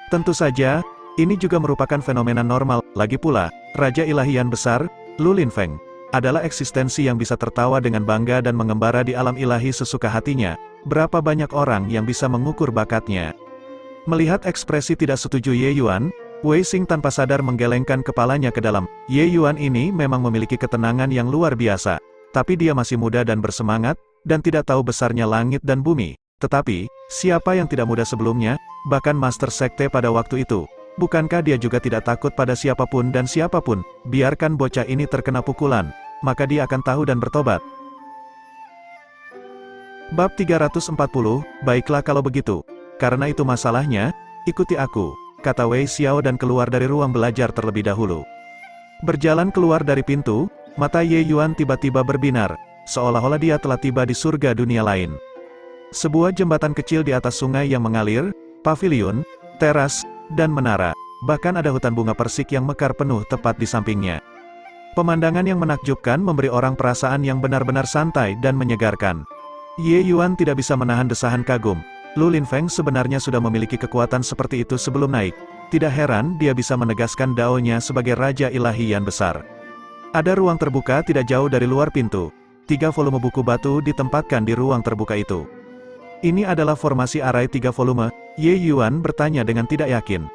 Tentu saja, ini juga merupakan fenomena normal. Lagi pula, Raja Ilahi Yan besar, Lu Linfeng, adalah eksistensi yang bisa tertawa dengan bangga dan mengembara di alam ilahi sesuka hatinya. Berapa banyak orang yang bisa mengukur bakatnya? Melihat ekspresi tidak setuju Ye Yuan, Wei Xing tanpa sadar menggelengkan kepalanya ke dalam. Ye Yuan ini memang memiliki ketenangan yang luar biasa. Tapi dia masih muda dan bersemangat, dan tidak tahu besarnya langit dan bumi. Tetapi, siapa yang tidak muda sebelumnya, bahkan Master Sekte pada waktu itu? Bukankah dia juga tidak takut pada siapapun dan siapapun? Biarkan bocah ini terkena pukulan, maka dia akan tahu dan bertobat. Bab 340, baiklah kalau begitu. Karena itu masalahnya, ikuti aku, kata Wei Xiao dan keluar dari ruang belajar terlebih dahulu. Berjalan keluar dari pintu, mata Ye Yuan tiba-tiba berbinar, seolah-olah dia telah tiba di surga dunia lain. Sebuah jembatan kecil di atas sungai yang mengalir, pavilion, teras, dan menara. Bahkan ada hutan bunga persik yang mekar penuh tepat di sampingnya. Pemandangan yang menakjubkan memberi orang perasaan yang benar-benar santai dan menyegarkan. Ye Yuan tidak bisa menahan desahan kagum. Lu Linfeng sebenarnya sudah memiliki kekuatan seperti itu sebelum naik. Tidak heran dia bisa menegaskan daonya sebagai Raja Ilahi Yan besar. Ada ruang terbuka tidak jauh dari luar pintu. 3 volume buku batu ditempatkan di ruang terbuka itu. Ini adalah formasi arai 3 volume, Ye Yuan bertanya dengan tidak yakin.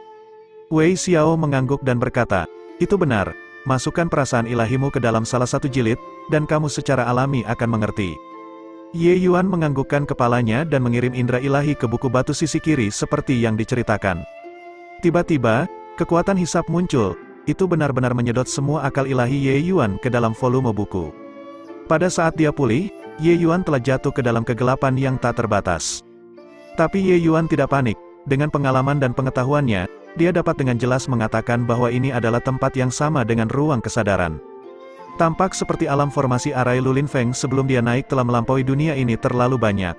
Wei Xiao mengangguk dan berkata, itu benar, masukkan perasaan ilahimu ke dalam salah satu jilid, dan kamu secara alami akan mengerti. Ye Yuan menganggukkan kepalanya dan mengirim indera ilahi ke buku batu sisi kiri seperti yang diceritakan. Tiba-tiba, kekuatan hisap muncul, itu benar-benar menyedot semua akal ilahi Ye Yuan ke dalam volume buku. Pada saat dia pulih, Ye Yuan telah jatuh ke dalam kegelapan yang tak terbatas. Tapi Ye Yuan tidak panik, dengan pengalaman dan pengetahuannya, dia dapat dengan jelas mengatakan bahwa ini adalah tempat yang sama dengan ruang kesadaran. Tampak seperti alam formasi arai Lulin Feng sebelum dia naik telah melampaui dunia ini terlalu banyak.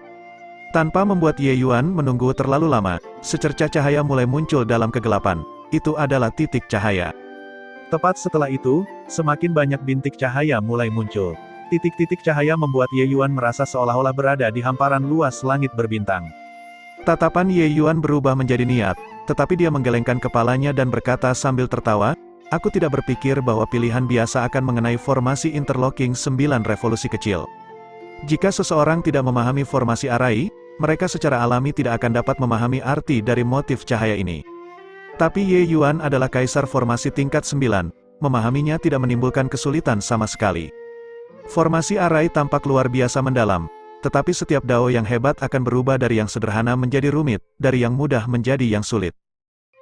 Tanpa membuat Ye Yuan menunggu terlalu lama, secercah cahaya mulai muncul dalam kegelapan. Itu adalah titik cahaya. Tepat setelah itu, semakin banyak bintik cahaya mulai muncul. Titik-titik cahaya membuat Ye Yuan merasa seolah-olah berada di hamparan luas langit berbintang. Tatapan Ye Yuan berubah menjadi niat, tetapi dia menggelengkan kepalanya dan berkata sambil tertawa, aku tidak berpikir bahwa pilihan biasa akan mengenai formasi interlocking 9 revolusi kecil. Jika seseorang tidak memahami formasi arai, mereka secara alami tidak akan dapat memahami arti dari motif cahaya ini. Tapi Ye Yuan adalah kaisar formasi tingkat 9, memahaminya tidak menimbulkan kesulitan sama sekali. Formasi arai tampak luar biasa mendalam, tetapi setiap dao yang hebat akan berubah dari yang sederhana menjadi rumit, dari yang mudah menjadi yang sulit.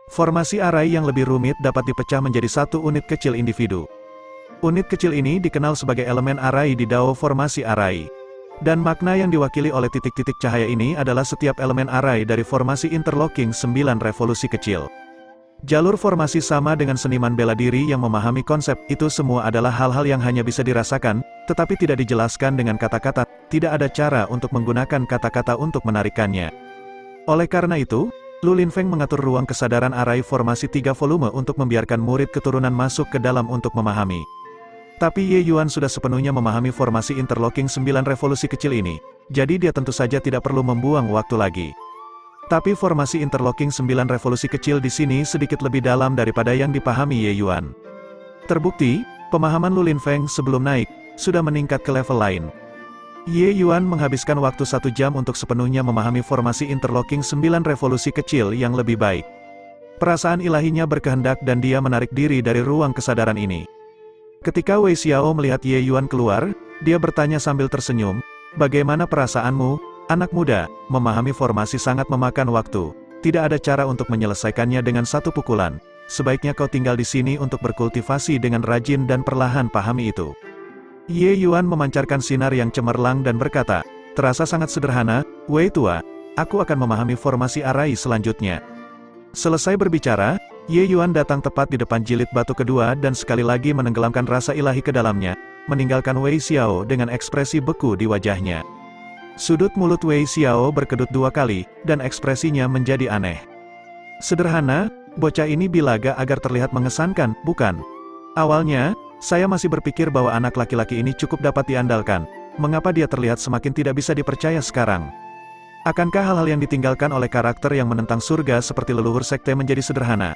Formasi arai yang lebih rumit dapat dipecah menjadi satu unit kecil individu. Unit kecil ini dikenal sebagai elemen arai di dao formasi arai. Dan makna yang diwakili oleh titik-titik cahaya ini adalah setiap elemen arai dari formasi interlocking 9 revolusi kecil. Jalur formasi sama dengan seniman bela diri yang memahami konsep itu semua adalah hal-hal yang hanya bisa dirasakan, tetapi tidak dijelaskan dengan kata-kata, tidak ada cara untuk menggunakan kata-kata untuk menarikannya. Oleh karena itu, Lulin Feng mengatur ruang kesadaran arai formasi 3 volume untuk membiarkan murid keturunan masuk ke dalam untuk memahami. Tapi Ye Yuan sudah sepenuhnya memahami formasi interlocking 9 revolusi kecil ini, jadi dia tentu saja tidak perlu membuang waktu lagi. Tapi formasi interlocking 9 revolusi kecil di sini sedikit lebih dalam daripada yang dipahami Ye Yuan. Terbukti, pemahaman Lulin Feng sebelum naik, sudah meningkat ke level lain. Ye Yuan menghabiskan waktu 1 jam untuk sepenuhnya memahami formasi interlocking 9 revolusi kecil yang lebih baik. Perasaan ilahinya berkehendak dan dia menarik diri dari ruang kesadaran ini. Ketika Wei Xiao melihat Ye Yuan keluar, dia bertanya sambil tersenyum, bagaimana perasaanmu, anak muda? Memahami formasi sangat memakan waktu. Tidak ada cara untuk menyelesaikannya dengan satu pukulan. Sebaiknya kau tinggal di sini untuk berkultivasi dengan rajin dan perlahan pahami itu. Ye Yuan memancarkan sinar yang cemerlang dan berkata, terasa sangat sederhana, Wei tua, aku akan memahami formasi arai selanjutnya. Selesai berbicara, Ye Yuan datang tepat di depan jilid batu kedua dan sekali lagi menenggelamkan rasa ilahi ke dalamnya, meninggalkan Wei Xiao dengan ekspresi beku di wajahnya. Sudut mulut Wei Xiao berkedut 2 kali, dan ekspresinya menjadi aneh. Sederhana, bocah ini bilaga agar terlihat mengesankan, bukan? Awalnya, saya masih berpikir bahwa anak laki-laki ini cukup dapat diandalkan. Mengapa dia terlihat semakin tidak bisa dipercaya sekarang? Akankah hal-hal yang ditinggalkan oleh karakter yang menentang surga seperti leluhur sekte menjadi sederhana?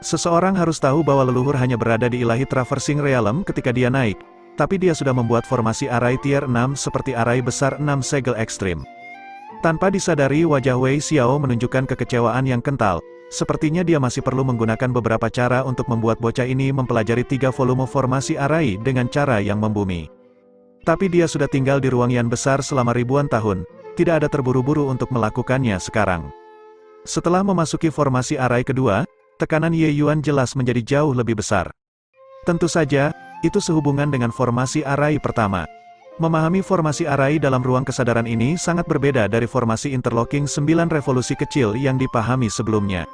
Seseorang harus tahu bahwa leluhur hanya berada di ilahi traversing realm ketika dia naik, tapi dia sudah membuat formasi arai tier 6 seperti arai besar 6 segel ekstrim. Tanpa disadari wajah Wei Xiao menunjukkan kekecewaan yang kental. Sepertinya dia masih perlu menggunakan beberapa cara untuk membuat bocah ini mempelajari 3 volume formasi arai dengan cara yang membumi. Tapi dia sudah tinggal di ruang yang besar selama ribuan tahun, tidak ada terburu-buru untuk melakukannya sekarang. Setelah memasuki formasi arai kedua, tekanan Ye Yuan jelas menjadi jauh lebih besar. Tentu saja, itu sehubungan dengan formasi arai pertama. Memahami formasi arai dalam ruang kesadaran ini sangat berbeda dari formasi interlocking 9 revolusi kecil yang dipahami sebelumnya.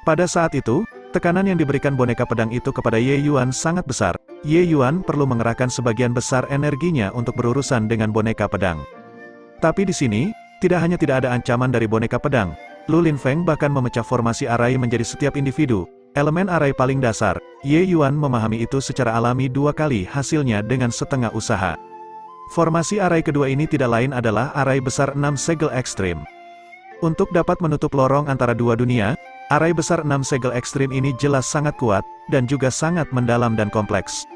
Pada saat itu, tekanan yang diberikan boneka pedang itu kepada Ye Yuan sangat besar. Ye Yuan perlu mengerahkan sebagian besar energinya untuk berurusan dengan boneka pedang. Tapi di sini, tidak hanya tidak ada ancaman dari boneka pedang, Lulin Feng bahkan memecah formasi arai menjadi setiap individu, elemen arai paling dasar. Ye Yuan memahami itu secara alami 2 kali hasilnya dengan setengah usaha. Formasi arai kedua ini tidak lain adalah arai besar 6 segel ekstrim. Untuk dapat menutup lorong antara dua dunia, arai besar 6 segel ekstrim ini jelas sangat kuat, dan juga sangat mendalam dan kompleks.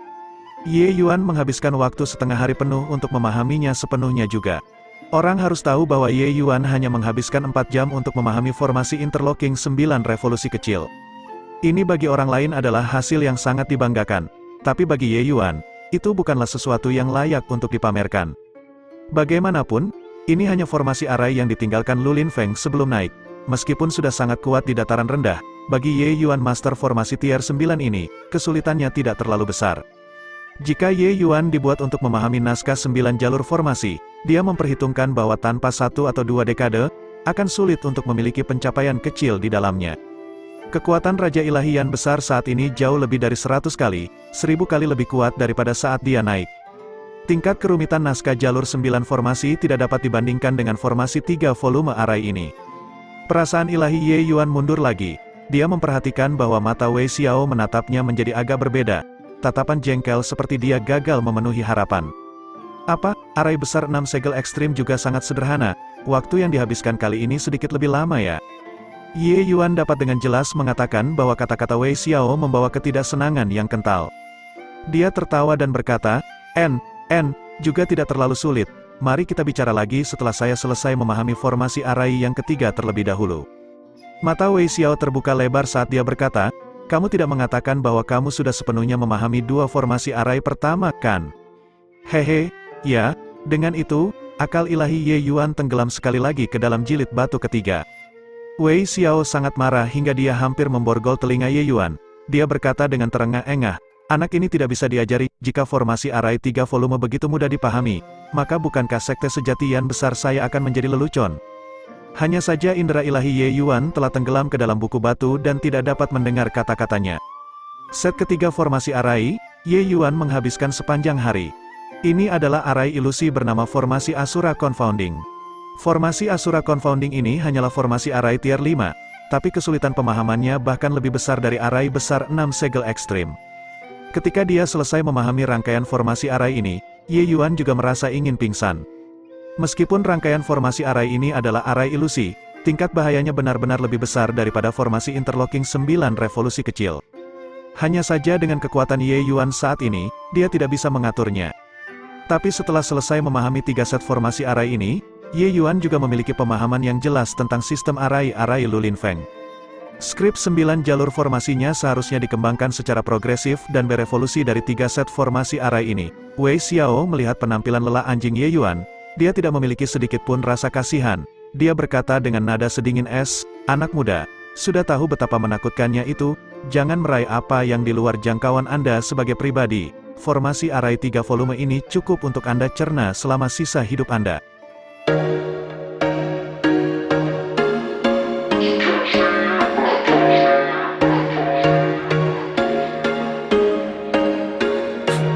Ye Yuan menghabiskan waktu setengah hari penuh untuk memahaminya sepenuhnya juga. Orang harus tahu bahwa Ye Yuan hanya menghabiskan 4 jam untuk memahami formasi interlocking 9 revolusi kecil. Ini bagi orang lain adalah hasil yang sangat dibanggakan. Tapi bagi Ye Yuan, itu bukanlah sesuatu yang layak untuk dipamerkan. Bagaimanapun, ini hanya formasi arai yang ditinggalkan Lu Linfeng sebelum naik. Meskipun sudah sangat kuat di dataran rendah, bagi Ye Yuan Master formasi tier 9 ini, kesulitannya tidak terlalu besar. Jika Ye Yuan dibuat untuk memahami naskah 9 jalur formasi, dia memperhitungkan bahwa tanpa 1 atau 2 dekade, akan sulit untuk memiliki pencapaian kecil di dalamnya. Kekuatan Raja Ilahi yang besar saat ini jauh lebih dari 100 kali, 1000 kali lebih kuat daripada saat dia naik. Tingkat kerumitan naskah jalur 9 formasi tidak dapat dibandingkan dengan formasi 3 volume arai ini. Perasaan ilahi Ye Yuan mundur lagi. Dia memperhatikan bahwa mata Wei Xiao menatapnya menjadi agak berbeda. Tatapan jengkel seperti dia gagal memenuhi harapan. Apa, arai besar 6 segel ekstrim juga sangat sederhana, waktu yang dihabiskan kali ini sedikit lebih lama ya. Ye Yuan dapat dengan jelas mengatakan bahwa kata-kata Wei Xiao membawa ketidaksenangan yang kental. Dia tertawa dan berkata, juga tidak terlalu sulit, mari kita bicara lagi setelah saya selesai memahami formasi arai yang ketiga terlebih dahulu. Mata Wei Xiao terbuka lebar saat dia berkata, kamu tidak mengatakan bahwa kamu sudah sepenuhnya memahami 2 formasi arai pertama, kan? Hehe, ya, dengan itu, akal ilahi Ye Yuan tenggelam sekali lagi ke dalam jilid batu ketiga. Wei Xiao sangat marah hingga dia hampir memborgol telinga Ye Yuan. Dia berkata dengan terengah-engah, anak ini tidak bisa diajari, jika formasi arai 3 volume begitu mudah dipahami, maka bukankah sekte sejatian besar saya akan menjadi lelucon? Hanya saja indera ilahi Ye Yuan telah tenggelam ke dalam buku batu dan tidak dapat mendengar kata-katanya. Set ketiga formasi arai, Ye Yuan menghabiskan sepanjang hari. Ini adalah arai ilusi bernama formasi Asura Confounding. Formasi Asura Confounding ini hanyalah formasi arai tier 5, tapi kesulitan pemahamannya bahkan lebih besar dari arai besar 6 segel ekstrim. Ketika dia selesai memahami rangkaian formasi arai ini, Ye Yuan juga merasa ingin pingsan. Meskipun rangkaian formasi arai ini adalah arai ilusi, tingkat bahayanya benar-benar lebih besar daripada formasi interlocking 9 revolusi kecil. Hanya saja dengan kekuatan Ye Yuan saat ini, dia tidak bisa mengaturnya. Tapi setelah selesai memahami 3 set formasi arai ini, Ye Yuan juga memiliki pemahaman yang jelas tentang sistem arai-arai Lu Linfeng. Skrip 9 jalur formasinya seharusnya dikembangkan secara progresif dan berevolusi dari 3 set formasi arai ini. Wei Xiao melihat penampilan lelah anjing Ye Yuan. Dia tidak memiliki sedikit pun rasa kasihan. Dia berkata dengan nada sedingin es, anak muda, sudah tahu betapa menakutkannya itu, jangan meraih apa yang di luar jangkauan Anda sebagai pribadi. Formasi arai 3 volume ini cukup untuk Anda cerna selama sisa hidup Anda.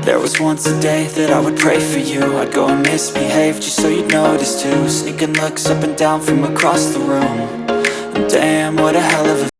There was once a day that I would pray for you. I'd go and misbehave just so you'd notice too. Sneaking looks up and down from across the room. And damn, what a hell of a